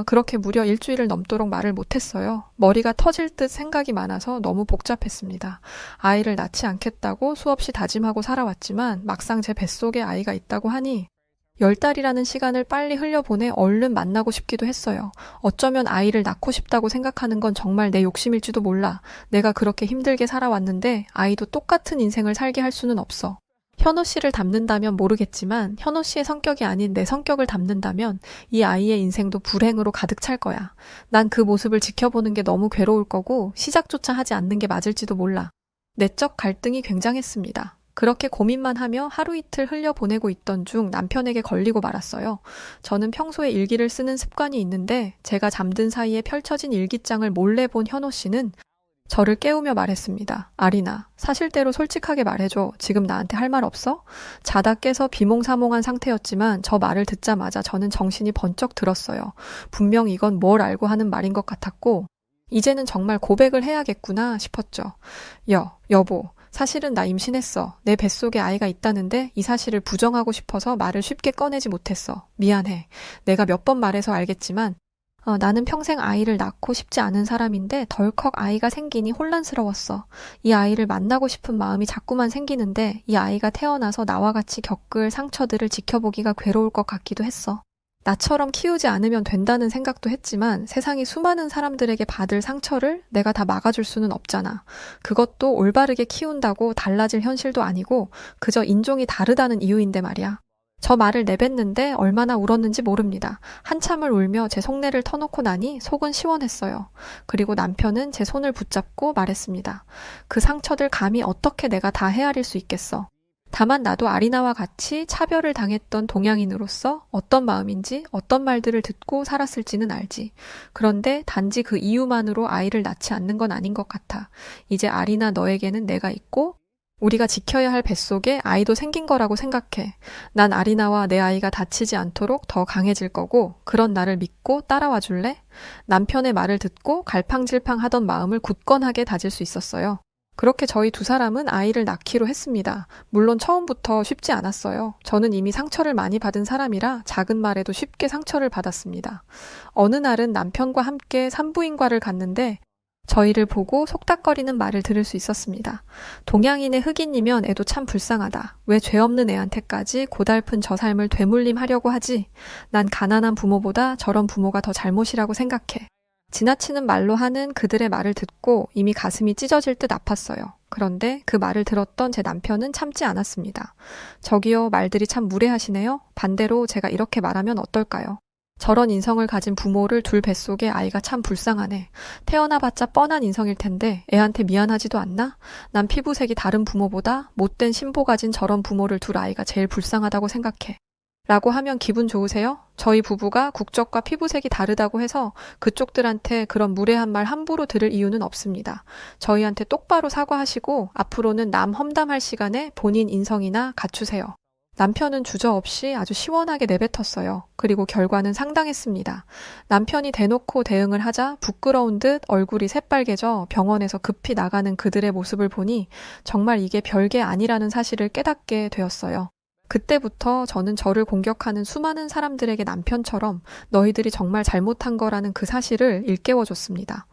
그렇게 무려 일주일을 넘도록 말을 못했어요. 머리가 터질 듯 생각이 많아서 너무 복잡했습니다. 아이를 낳지 않겠다고 수없이 다짐하고 살아왔지만 막상 제 뱃속에 아이가 있다고 하니 10달이라는 시간을 빨리 흘려보내 얼른 만나고 싶기도 했어요. 어쩌면 아이를 낳고 싶다고 생각하는 건 정말 내 욕심일지도 몰라. 내가 그렇게 힘들게 살아왔는데 아이도 똑같은 인생을 살게 할 수는 없어. 현호 씨를 닮는다면 모르겠지만 현호 씨의 성격이 아닌 내 성격을 닮는다면 이 아이의 인생도 불행으로 가득 찰 거야. 난 그 모습을 지켜보는 게 너무 괴로울 거고 시작조차 하지 않는 게 맞을지도 몰라. 내적 갈등이 굉장했습니다. 그렇게 고민만 하며 하루 이틀 흘려보내고 있던 중 남편에게 걸리고 말았어요. 저는 평소에 일기를 쓰는 습관이 있는데 제가 잠든 사이에 펼쳐진 일기장을 몰래 본 현호 씨는 저를 깨우며 말했습니다. 아리나, 사실대로 솔직하게 말해줘. 지금 나한테 할 말 없어? 자다 깨서 비몽사몽한 상태였지만 저 말을 듣자마자 저는 정신이 번쩍 들었어요. 분명 이건 뭘 알고 하는 말인 것 같았고 이제는 정말 고백을 해야겠구나 싶었죠. 여보, 사실은 나 임신했어. 내 뱃속에 아이가 있다는데 이 사실을 부정하고 싶어서 말을 쉽게 꺼내지 못했어. 미안해. 내가 몇 번 말해서 알겠지만 나는 평생 아이를 낳고 싶지 않은 사람인데 덜컥 아이가 생기니 혼란스러웠어. 이 아이를 만나고 싶은 마음이 자꾸만 생기는데 이 아이가 태어나서 나와 같이 겪을 상처들을 지켜보기가 괴로울 것 같기도 했어. 나처럼 키우지 않으면 된다는 생각도 했지만 세상이 수많은 사람들에게 받을 상처를 내가 다 막아줄 수는 없잖아. 그것도 올바르게 키운다고 달라질 현실도 아니고 그저 인종이 다르다는 이유인데 말이야. 저 말을 내뱉는데 얼마나 울었는지 모릅니다. 한참을 울며 제 속내를 터놓고 나니 속은 시원했어요. 그리고 남편은 제 손을 붙잡고 말했습니다. 그 상처들 감히 어떻게 내가 다 헤아릴 수 있겠어. 다만 나도 아리나와 같이 차별을 당했던 동양인으로서 어떤 마음인지 어떤 말들을 듣고 살았을지는 알지. 그런데 단지 그 이유만으로 아이를 낳지 않는 건 아닌 것 같아. 이제 아리나 너에게는 내가 있고 우리가 지켜야 할 뱃속에 아이도 생긴 거라고 생각해. 난 아리나와 내 아이가 다치지 않도록 더 강해질 거고 그런 나를 믿고 따라와 줄래? 남편의 말을 듣고 갈팡질팡하던 마음을 굳건하게 다질 수 있었어요. 그렇게 저희 두 사람은 아이를 낳기로 했습니다. 물론 처음부터 쉽지 않았어요. 저는 이미 상처를 많이 받은 사람이라 작은 말에도 쉽게 상처를 받았습니다. 어느 날은 남편과 함께 산부인과를 갔는데 저희를 보고 속닥거리는 말을 들을 수 있었습니다. 동양인의 흑인이면 애도 참 불쌍하다. 왜 죄 없는 애한테까지 고달픈 저 삶을 되물림하려고 하지? 난 가난한 부모보다 저런 부모가 더 잘못이라고 생각해. 지나치는 말로 하는 그들의 말을 듣고 이미 가슴이 찢어질 듯 아팠어요. 그런데 그 말을 들었던 제 남편은 참지 않았습니다. 저기요, 말들이 참 무례하시네요. 반대로 제가 이렇게 말하면 어떨까요? 저런 인성을 가진 부모를 둘 뱃속에 아이가 참 불쌍하네. 태어나봤자 뻔한 인성일 텐데 애한테 미안하지도 않나? 난 피부색이 다른 부모보다 못된 신보 가진 저런 부모를 둘 아이가 제일 불쌍하다고 생각해. 라고 하면 기분 좋으세요? 저희 부부가 국적과 피부색이 다르다고 해서 그쪽들한테 그런 무례한 말 함부로 들을 이유는 없습니다. 저희한테 똑바로 사과하시고 앞으로는 남 험담할 시간에 본인 인성이나 갖추세요. 남편은 주저없이 아주 시원하게 내뱉었어요. 그리고 결과는 상당했습니다. 남편이 대놓고 대응을 하자 부끄러운 듯 얼굴이 새빨개져 병원에서 급히 나가는 그들의 모습을 보니 정말 이게 별게 아니라는 사실을 깨닫게 되었어요. 그때부터 저는 저를 공격하는 수많은 사람들에게 남편처럼 너희들이 정말 잘못한 거라는 그 사실을 일깨워줬습니다.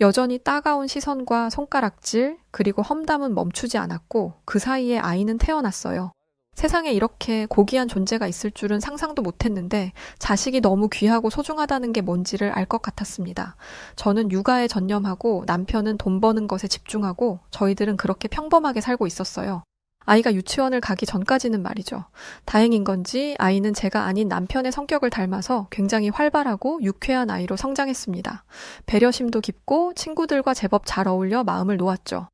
여전히 따가운 시선과 손가락질, 그리고 험담은 멈추지 않았고 그 사이에 아이는 태어났어요. 세상에 이렇게 고귀한 존재가 있을 줄은 상상도 못했는데 자식이 너무 귀하고 소중하다는 게 뭔지를 알 것 같았습니다. 저는 육아에 전념하고 남편은 돈 버는 것에 집중하고 저희들은 그렇게 평범하게 살고 있었어요. 아이가 유치원을 가기 전까지는 말이죠. 다행인 건지 아이는 제가 아닌 남편의 성격을 닮아서 굉장히 활발하고 유쾌한 아이로 성장했습니다. 배려심도 깊고 친구들과 제법 잘 어울려 마음을 놓았죠.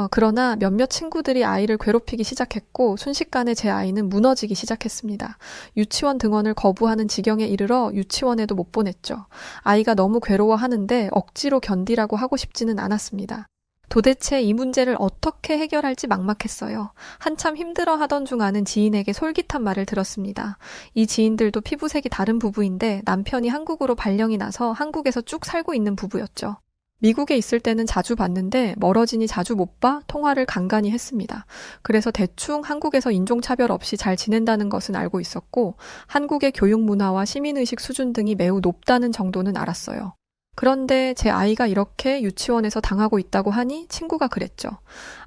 그러나 몇몇 친구들이 아이를 괴롭히기 시작했고 순식간에 제 아이는 무너지기 시작했습니다. 유치원 등원을 거부하는 지경에 이르러 유치원에도 못 보냈죠. 아이가 너무 괴로워하는데 억지로 견디라고 하고 싶지는 않았습니다. 도대체 이 문제를 어떻게 해결할지 막막했어요. 한참 힘들어하던 중 아는 지인에게 솔깃한 말을 들었습니다. 이 지인들도 피부색이 다른 부부인데 남편이 한국으로 발령이 나서 한국에서 쭉 살고 있는 부부였죠. 미국에 있을 때는 자주 봤는데 멀어지니 자주 못 봐 통화를 간간히 했습니다. 그래서 대충 한국에서 인종차별 없이 잘 지낸다는 것은 알고 있었고 한국의 교육 문화와 시민의식 수준 등이 매우 높다는 정도는 알았어요. 그런데 제 아이가 이렇게 유치원에서 당하고 있다고 하니 친구가 그랬죠.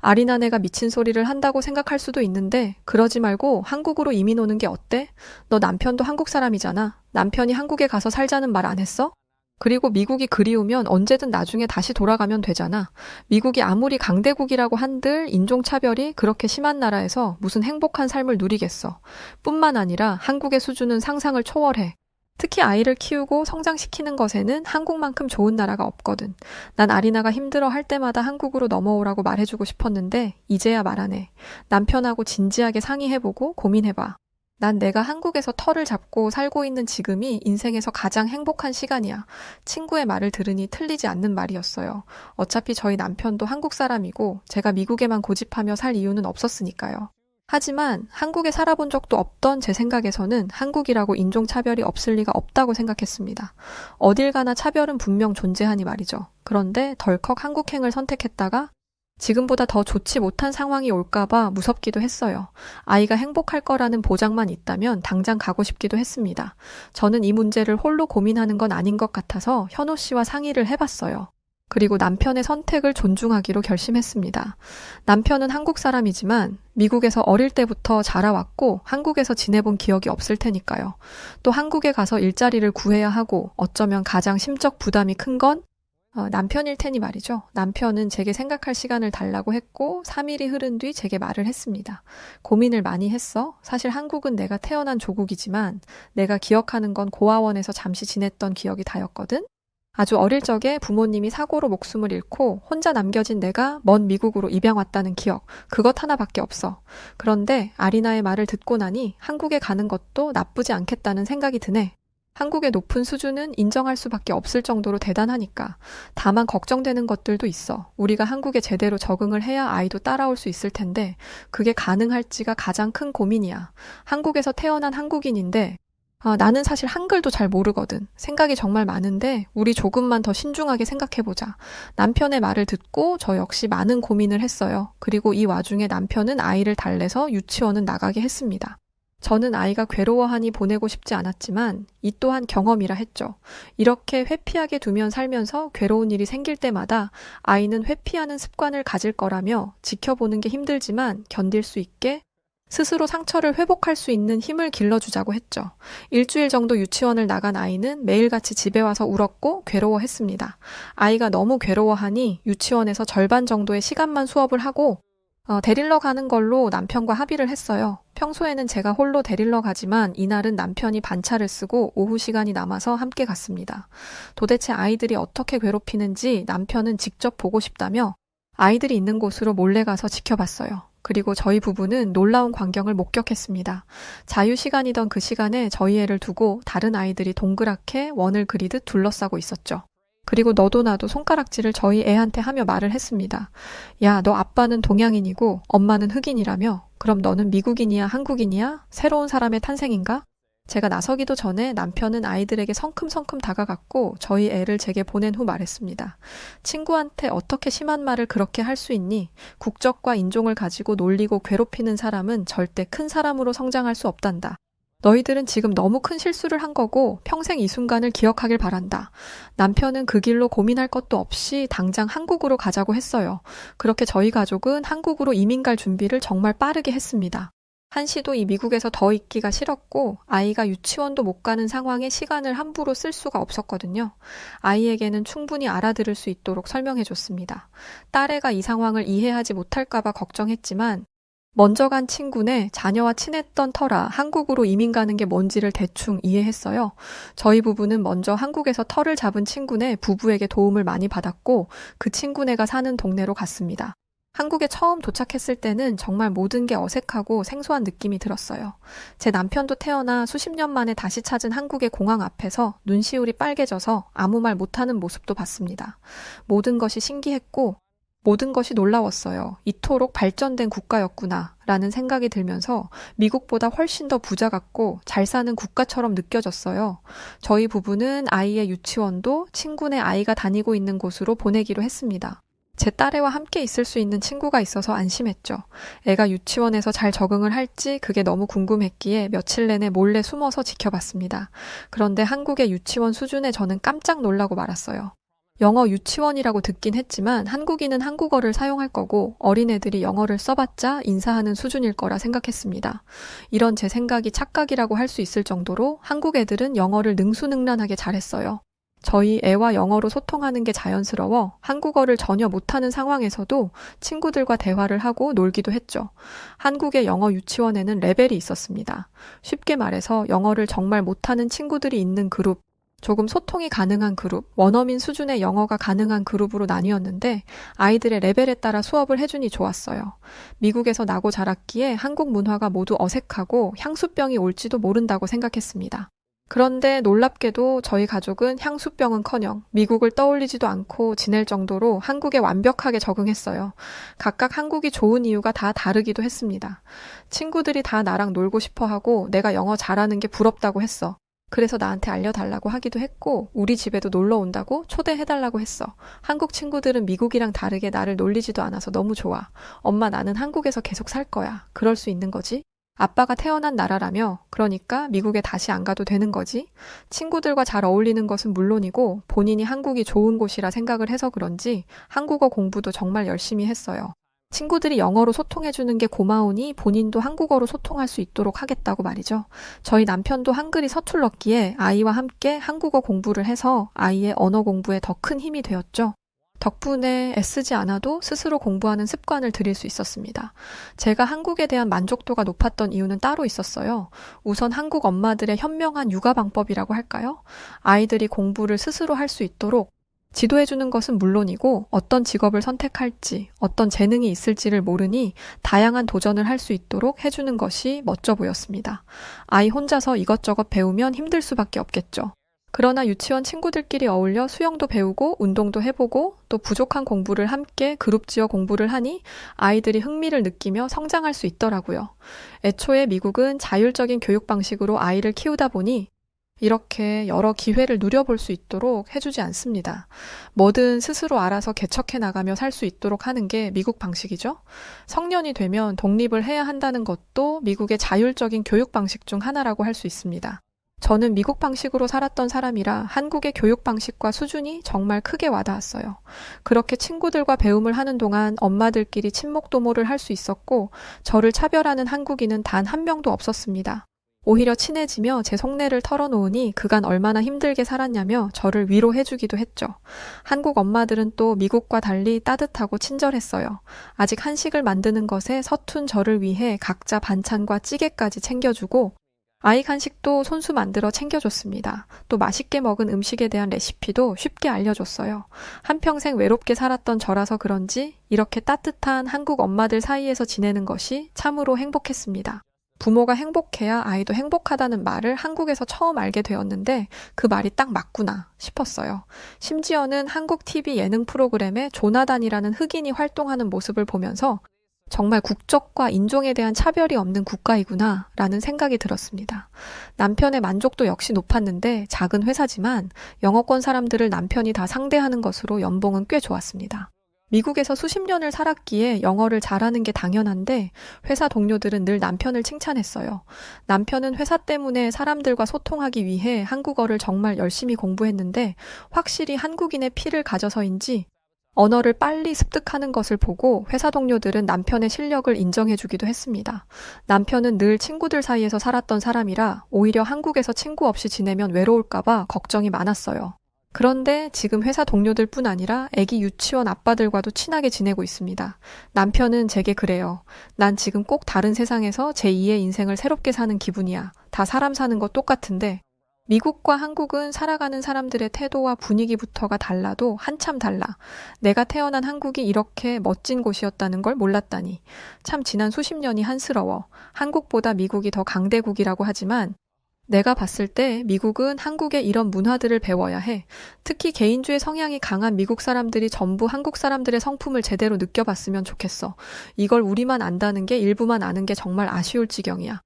아리나 네가 미친 소리를 한다고 생각할 수도 있는데 그러지 말고 한국으로 이민 오는 게 어때? 너 남편도 한국 사람이잖아. 남편이 한국에 가서 살자는 말 안 했어? 그리고 미국이 그리우면 언제든 나중에 다시 돌아가면 되잖아. 미국이 아무리 강대국이라고 한들 인종차별이 그렇게 심한 나라에서 무슨 행복한 삶을 누리겠어. 뿐만 아니라 한국의 수준은 상상을 초월해. 특히 아이를 키우고 성장시키는 것에는 한국만큼 좋은 나라가 없거든. 난 아리나가 힘들어 할 때마다 한국으로 넘어오라고 말해주고 싶었는데 이제야 말하네. 남편하고 진지하게 상의해보고 고민해봐. 난 내가 한국에서 터를 잡고 살고 있는 지금이 인생에서 가장 행복한 시간이야. 친구의 말을 들으니 틀리지 않는 말이었어요. 어차피 저희 남편도 한국 사람이고 제가 미국에만 고집하며 살 이유는 없었으니까요. 하지만 한국에 살아본 적도 없던 제 생각에서는 한국이라고 인종차별이 없을 리가 없다고 생각했습니다. 어딜 가나 차별은 분명 존재하니 말이죠. 그런데 덜컥 한국행을 선택했다가 지금보다 더 좋지 못한 상황이 올까봐 무섭기도 했어요. 아이가 행복할 거라는 보장만 있다면 당장 가고 싶기도 했습니다. 저는 이 문제를 홀로 고민하는 건 아닌 것 같아서 현호 씨와 상의를 해봤어요. 그리고 남편의 선택을 존중하기로 결심했습니다. 남편은 한국 사람이지만 미국에서 어릴 때부터 자라왔고 한국에서 지내본 기억이 없을 테니까요. 또 한국에 가서 일자리를 구해야 하고 어쩌면 가장 심적 부담이 큰 건 남편일 테니 말이죠. 남편은 제게 생각할 시간을 달라고 했고 3일이 흐른 뒤 제게 말을 했습니다. 고민을 많이 했어. 사실 한국은 내가 태어난 조국이지만 내가 기억하는 건 고아원에서 잠시 지냈던 기억이 다였거든. 아주 어릴 적에 부모님이 사고로 목숨을 잃고 혼자 남겨진 내가 먼 미국으로 입양 왔다는 기억, 그것 하나밖에 없어. 그런데 아리나의 말을 듣고 나니 한국에 가는 것도 나쁘지 않겠다는 생각이 드네. 한국의 높은 수준은 인정할 수밖에 없을 정도로 대단하니까. 다만 걱정되는 것들도 있어. 우리가 한국에 제대로 적응을 해야 아이도 따라올 수 있을 텐데 그게 가능할지가 가장 큰 고민이야. 한국에서 태어난 한국인인데 나는 사실 한글도 잘 모르거든. 생각이 정말 많은데 우리 조금만 더 신중하게 생각해보자. 남편의 말을 듣고 저 역시 많은 고민을 했어요. 그리고 이 와중에 남편은 아이를 달래서 유치원은 나가게 했습니다. 저는 아이가 괴로워하니 보내고 싶지 않았지만 이 또한 경험이라 했죠. 이렇게 회피하게 두면 살면서 괴로운 일이 생길 때마다 아이는 회피하는 습관을 가질 거라며 지켜보는 게 힘들지만 견딜 수 있게 스스로 상처를 회복할 수 있는 힘을 길러주자고 했죠. 일주일 정도 유치원을 나간 아이는 매일같이 집에 와서 울었고 괴로워했습니다. 아이가 너무 괴로워하니 유치원에서 절반 정도의 시간만 수업을 하고 데리러 가는 걸로 남편과 합의를 했어요. 평소에는 제가 홀로 데리러 가지만 이날은 남편이 반차를 쓰고 오후 시간이 남아서 함께 갔습니다. 도대체 아이들이 어떻게 괴롭히는지 남편은 직접 보고 싶다며 아이들이 있는 곳으로 몰래 가서 지켜봤어요. 그리고 저희 부부는 놀라운 광경을 목격했습니다. 자유시간이던 그 시간에 저희 애를 두고 다른 아이들이 동그랗게 원을 그리듯 둘러싸고 있었죠. 그리고 너도 나도 손가락질을 저희 애한테 하며 말을 했습니다. 야, 너 아빠는 동양인이고 엄마는 흑인이라며? 그럼 너는 미국인이야, 한국인이야? 새로운 사람의 탄생인가? 제가 나서기도 전에 남편은 아이들에게 성큼성큼 다가갔고 저희 애를 제게 보낸 후 말했습니다. 친구한테 어떻게 심한 말을 그렇게 할 수 있니? 국적과 인종을 가지고 놀리고 괴롭히는 사람은 절대 큰 사람으로 성장할 수 없단다. 너희들은 지금 너무 큰 실수를 한 거고 평생 이 순간을 기억하길 바란다. 남편은 그 길로 고민할 것도 없이 당장 한국으로 가자고 했어요. 그렇게 저희 가족은 한국으로 이민 갈 준비를 정말 빠르게 했습니다. 한시도 이 미국에서 더 있기가 싫었고 아이가 유치원도 못 가는 상황에 시간을 함부로 쓸 수가 없었거든요. 아이에게는 충분히 알아들을 수 있도록 설명해줬습니다. 딸애가 이 상황을 이해하지 못할까봐 걱정했지만 먼저 간 친구네 자녀와 친했던 터라 한국으로 이민 가는 게 뭔지를 대충 이해했어요. 저희 부부는 먼저 한국에서 터를 잡은 친구네 부부에게 도움을 많이 받았고 그 친구네가 사는 동네로 갔습니다. 한국에 처음 도착했을 때는 정말 모든 게 어색하고 생소한 느낌이 들었어요. 제 남편도 태어나 수십 년 만에 다시 찾은 한국의 공항 앞에서 눈시울이 빨개져서 아무 말 못하는 모습도 봤습니다. 모든 것이 신기했고 모든 것이 놀라웠어요. 이토록 발전된 국가였구나 라는 생각이 들면서 미국보다 훨씬 더 부자 같고 잘 사는 국가처럼 느껴졌어요. 저희 부부는 아이의 유치원도 친구네 아이가 다니고 있는 곳으로 보내기로 했습니다. 제 딸애와 함께 있을 수 있는 친구가 있어서 안심했죠. 애가 유치원에서 잘 적응을 할지 그게 너무 궁금했기에 며칠 내내 몰래 숨어서 지켜봤습니다. 그런데 한국의 유치원 수준에 저는 깜짝 놀라고 말았어요. 영어 유치원이라고 듣긴 했지만 한국인은 한국어를 사용할 거고 어린애들이 영어를 써봤자 인사하는 수준일 거라 생각했습니다. 이런 제 생각이 착각이라고 할 수 있을 정도로 한국 애들은 영어를 능수능란하게 잘했어요. 저희 애와 영어로 소통하는 게 자연스러워 한국어를 전혀 못하는 상황에서도 친구들과 대화를 하고 놀기도 했죠. 한국의 영어 유치원에는 레벨이 있었습니다. 쉽게 말해서 영어를 정말 못하는 친구들이 있는 그룹, 조금 소통이 가능한 그룹, 원어민 수준의 영어가 가능한 그룹으로 나뉘었는데 아이들의 레벨에 따라 수업을 해주니 좋았어요. 미국에서 나고 자랐기에 한국 문화가 모두 어색하고 향수병이 올지도 모른다고 생각했습니다. 그런데 놀랍게도 저희 가족은 향수병은커녕 미국을 떠올리지도 않고 지낼 정도로 한국에 완벽하게 적응했어요. 각각 한국이 좋은 이유가 다 다르기도 했습니다. 친구들이 다 나랑 놀고 싶어 하고 내가 영어 잘하는 게 부럽다고 했어. 그래서 나한테 알려달라고 하기도 했고 우리 집에도 놀러 온다고 초대해달라고 했어. 한국 친구들은 미국이랑 다르게 나를 놀리지도 않아서 너무 좋아. 엄마 나는 한국에서 계속 살 거야. 그럴 수 있는 거지? 아빠가 태어난 나라라며 그러니까 미국에 다시 안 가도 되는 거지? 친구들과 잘 어울리는 것은 물론이고 본인이 한국이 좋은 곳이라 생각을 해서 그런지 한국어 공부도 정말 열심히 했어요. 친구들이 영어로 소통해주는 게 고마우니 본인도 한국어로 소통할 수 있도록 하겠다고 말이죠. 저희 남편도 한글이 서툴렀기에 아이와 함께 한국어 공부를 해서 아이의 언어 공부에 더 큰 힘이 되었죠. 덕분에 애쓰지 않아도 스스로 공부하는 습관을 들일 수 있었습니다. 제가 한국에 대한 만족도가 높았던 이유는 따로 있었어요. 우선 한국 엄마들의 현명한 육아 방법이라고 할까요? 아이들이 공부를 스스로 할 수 있도록 지도해주는 것은 물론이고 어떤 직업을 선택할지, 어떤 재능이 있을지를 모르니 다양한 도전을 할 수 있도록 해주는 것이 멋져 보였습니다. 아이 혼자서 이것저것 배우면 힘들 수밖에 없겠죠. 그러나 유치원 친구들끼리 어울려 수영도 배우고 운동도 해보고 또 부족한 공부를 함께 그룹 지어 공부를 하니 아이들이 흥미를 느끼며 성장할 수 있더라고요. 애초에 미국은 자율적인 교육 방식으로 아이를 키우다 보니 이렇게 여러 기회를 누려볼 수 있도록 해주지 않습니다. 뭐든 스스로 알아서 개척해 나가며 살 수 있도록 하는 게 미국 방식이죠. 성년이 되면 독립을 해야 한다는 것도 미국의 자율적인 교육 방식 중 하나라고 할 수 있습니다. 저는 미국 방식으로 살았던 사람이라 한국의 교육 방식과 수준이 정말 크게 와닿았어요. 그렇게 친구들과 배움을 하는 동안 엄마들끼리 친목 도모를 할 수 있었고 저를 차별하는 한국인은 단 한 명도 없었습니다. 오히려 친해지며 제 속내를 털어놓으니 그간 얼마나 힘들게 살았냐며 저를 위로해주기도 했죠. 한국 엄마들은 또 미국과 달리 따뜻하고 친절했어요. 아직 한식을 만드는 것에 서툰 저를 위해 각자 반찬과 찌개까지 챙겨주고 아이 간식도 손수 만들어 챙겨줬습니다. 또 맛있게 먹은 음식에 대한 레시피도 쉽게 알려줬어요. 한평생 외롭게 살았던 저라서 그런지 이렇게 따뜻한 한국 엄마들 사이에서 지내는 것이 참으로 행복했습니다. 부모가 행복해야 아이도 행복하다는 말을 한국에서 처음 알게 되었는데 그 말이 딱 맞구나 싶었어요. 심지어는 한국 TV 예능 프로그램에 조나단이라는 흑인이 활동하는 모습을 보면서 정말 국적과 인종에 대한 차별이 없는 국가이구나 라는 생각이 들었습니다. 남편의 만족도 역시 높았는데 작은 회사지만 영어권 사람들을 남편이 다 상대하는 것으로 연봉은 꽤 좋았습니다. 미국에서 수십 년을 살았기에 영어를 잘하는 게 당연한데 회사 동료들은 늘 남편을 칭찬했어요. 남편은 회사 때문에 사람들과 소통하기 위해 한국어를 정말 열심히 공부했는데 확실히 한국인의 피를 가져서인지 언어를 빨리 습득하는 것을 보고 회사 동료들은 남편의 실력을 인정해주기도 했습니다. 남편은 늘 친구들 사이에서 살았던 사람이라 오히려 한국에서 친구 없이 지내면 외로울까봐 걱정이 많았어요. 그런데 지금 회사 동료들뿐 아니라 아기 유치원 아빠들과도 친하게 지내고 있습니다. 남편은 제게 그래요. 난 지금 꼭 다른 세상에서 제2의 인생을 새롭게 사는 기분이야. 다 사람 사는 거 똑같은데 미국과 한국은 살아가는 사람들의 태도와 분위기부터가 달라도 한참 달라. 내가 태어난 한국이 이렇게 멋진 곳이었다는 걸 몰랐다니. 참 지난 수십 년이 한스러워. 한국보다 미국이 더 강대국이라고 하지만 내가 봤을 때 미국은 한국의 이런 문화들을 배워야 해. 특히 개인주의 성향이 강한 미국 사람들이 전부 한국 사람들의 성품을 제대로 느껴봤으면 좋겠어. 이걸 우리만 안다는 게 일부만 아는 게 정말 아쉬울 지경이야.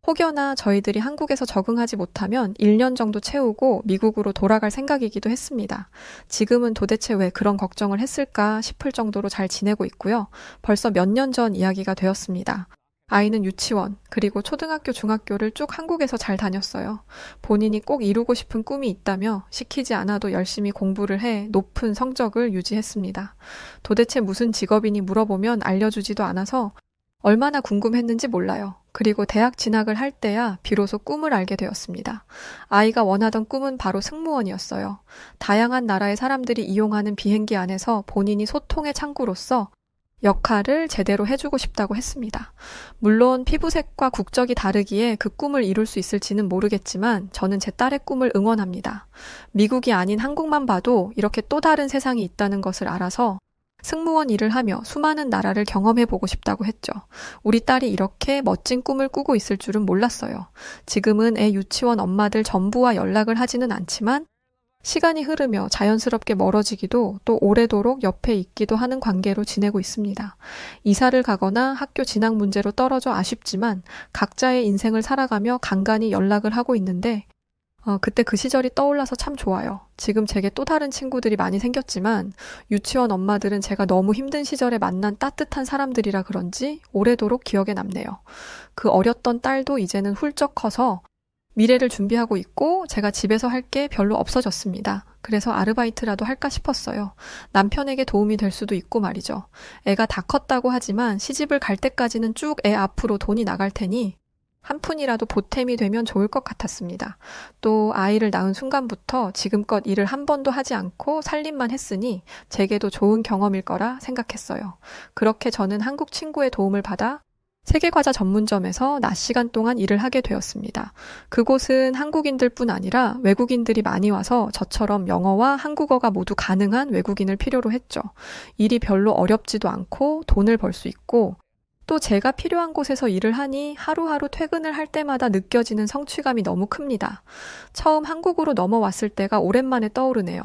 혹여나 저희들이 한국에서 적응하지 못하면 1년 정도 채우고 미국으로 돌아갈 생각이기도 했습니다. 지금은 도대체 왜 그런 걱정을 했을까 싶을 정도로 잘 지내고 있고요. 벌써 몇 년 전 이야기가 되었습니다. 아이는 유치원, 그리고 초등학교, 중학교를 쭉 한국에서 잘 다녔어요. 본인이 꼭 이루고 싶은 꿈이 있다며 시키지 않아도 열심히 공부를 해 높은 성적을 유지했습니다. 도대체 무슨 직업이니 물어보면 알려주지도 않아서 얼마나 궁금했는지 몰라요. 그리고 대학 진학을 할 때야 비로소 꿈을 알게 되었습니다. 아이가 원하던 꿈은 바로 승무원이었어요. 다양한 나라의 사람들이 이용하는 비행기 안에서 본인이 소통의 창구로서 역할을 제대로 해주고 싶다고 했습니다. 물론 피부색과 국적이 다르기에 그 꿈을 이룰 수 있을지는 모르겠지만 저는 제 딸의 꿈을 응원합니다. 미국이 아닌 한국만 봐도 이렇게 또 다른 세상이 있다는 것을 알아서 승무원 일을 하며 수많은 나라를 경험해보고 싶다고 했죠. 우리 딸이 이렇게 멋진 꿈을 꾸고 있을 줄은 몰랐어요. 지금은 애 유치원 엄마들 전부와 연락을 하지는 않지만 시간이 흐르며 자연스럽게 멀어지기도 또 오래도록 옆에 있기도 하는 관계로 지내고 있습니다. 이사를 가거나 학교 진학 문제로 떨어져 아쉽지만 각자의 인생을 살아가며 간간히 연락을 하고 있는데 그때 그 시절이 떠올라서 참 좋아요. 지금 제게 또 다른 친구들이 많이 생겼지만 유치원 엄마들은 제가 너무 힘든 시절에 만난 따뜻한 사람들이라 그런지 오래도록 기억에 남네요. 그 어렸던 딸도 이제는 훌쩍 커서 미래를 준비하고 있고 제가 집에서 할 게 별로 없어졌습니다. 그래서 아르바이트라도 할까 싶었어요. 남편에게 도움이 될 수도 있고 말이죠. 애가 다 컸다고 하지만 시집을 갈 때까지는 쭉 애 앞으로 돈이 나갈 테니 한 푼이라도 보탬이 되면 좋을 것 같았습니다. 또 아이를 낳은 순간부터 지금껏 일을 한 번도 하지 않고 살림만 했으니 제게도 좋은 경험일 거라 생각했어요. 그렇게 저는 한국 친구의 도움을 받아 세계과자 전문점에서 낮 시간 동안 일을 하게 되었습니다. 그곳은 한국인들뿐 아니라 외국인들이 많이 와서 저처럼 영어와 한국어가 모두 가능한 외국인을 필요로 했죠. 일이 별로 어렵지도 않고 돈을 벌 수 있고 또 제가 필요한 곳에서 일을 하니 하루하루 퇴근을 할 때마다 느껴지는 성취감이 너무 큽니다. 처음 한국으로 넘어왔을 때가 오랜만에 떠오르네요.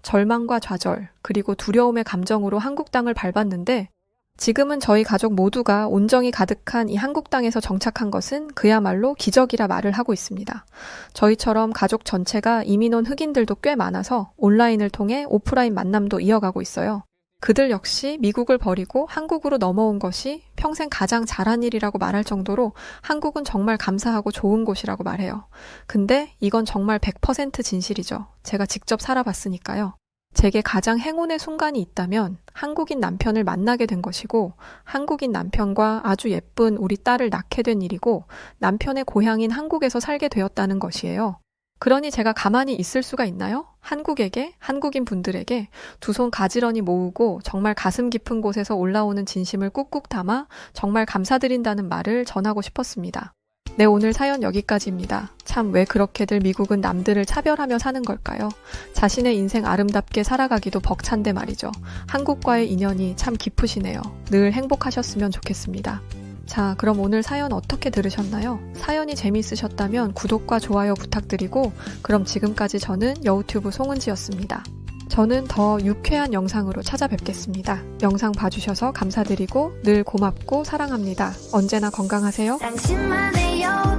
절망과 좌절, 그리고 두려움의 감정으로 한국 땅을 밟았는데 지금은 저희 가족 모두가 온정이 가득한 이 한국 땅에서 정착한 것은 그야말로 기적이라 말을 하고 있습니다. 저희처럼 가족 전체가 이민 온 흑인들도 꽤 많아서 온라인을 통해 오프라인 만남도 이어가고 있어요. 그들 역시 미국을 버리고 한국으로 넘어온 것이 평생 가장 잘한 일이라고 말할 정도로 한국은 정말 감사하고 좋은 곳이라고 말해요. 근데 이건 정말 100% 진실이죠. 제가 직접 살아봤으니까요. 제게 가장 행운의 순간이 있다면 한국인 남편을 만나게 된 것이고 한국인 남편과 아주 예쁜 우리 딸을 낳게 된 일이고 남편의 고향인 한국에서 살게 되었다는 것이에요. 그러니 제가 가만히 있을 수가 있나요? 한국에게, 한국인 분들에게 두 손 가지런히 모으고 정말 가슴 깊은 곳에서 올라오는 진심을 꾹꾹 담아 정말 감사드린다는 말을 전하고 싶었습니다. 네, 오늘 사연 여기까지입니다. 참 왜 그렇게들 미국은 남들을 차별하며 사는 걸까요? 자신의 인생 아름답게 살아가기도 벅찬데 말이죠. 한국과의 인연이 참 깊으시네요. 늘 행복하셨으면 좋겠습니다. 자, 그럼 오늘 사연 어떻게 들으셨나요? 사연이 재미있으셨다면 구독과 좋아요 부탁드리고 그럼 지금까지 저는 여우튜브 송은지였습니다. 저는 더 유쾌한 영상으로 찾아뵙겠습니다. 영상 봐주셔서 감사드리고 늘 고맙고 사랑합니다. 언제나 건강하세요. 당신만의 여우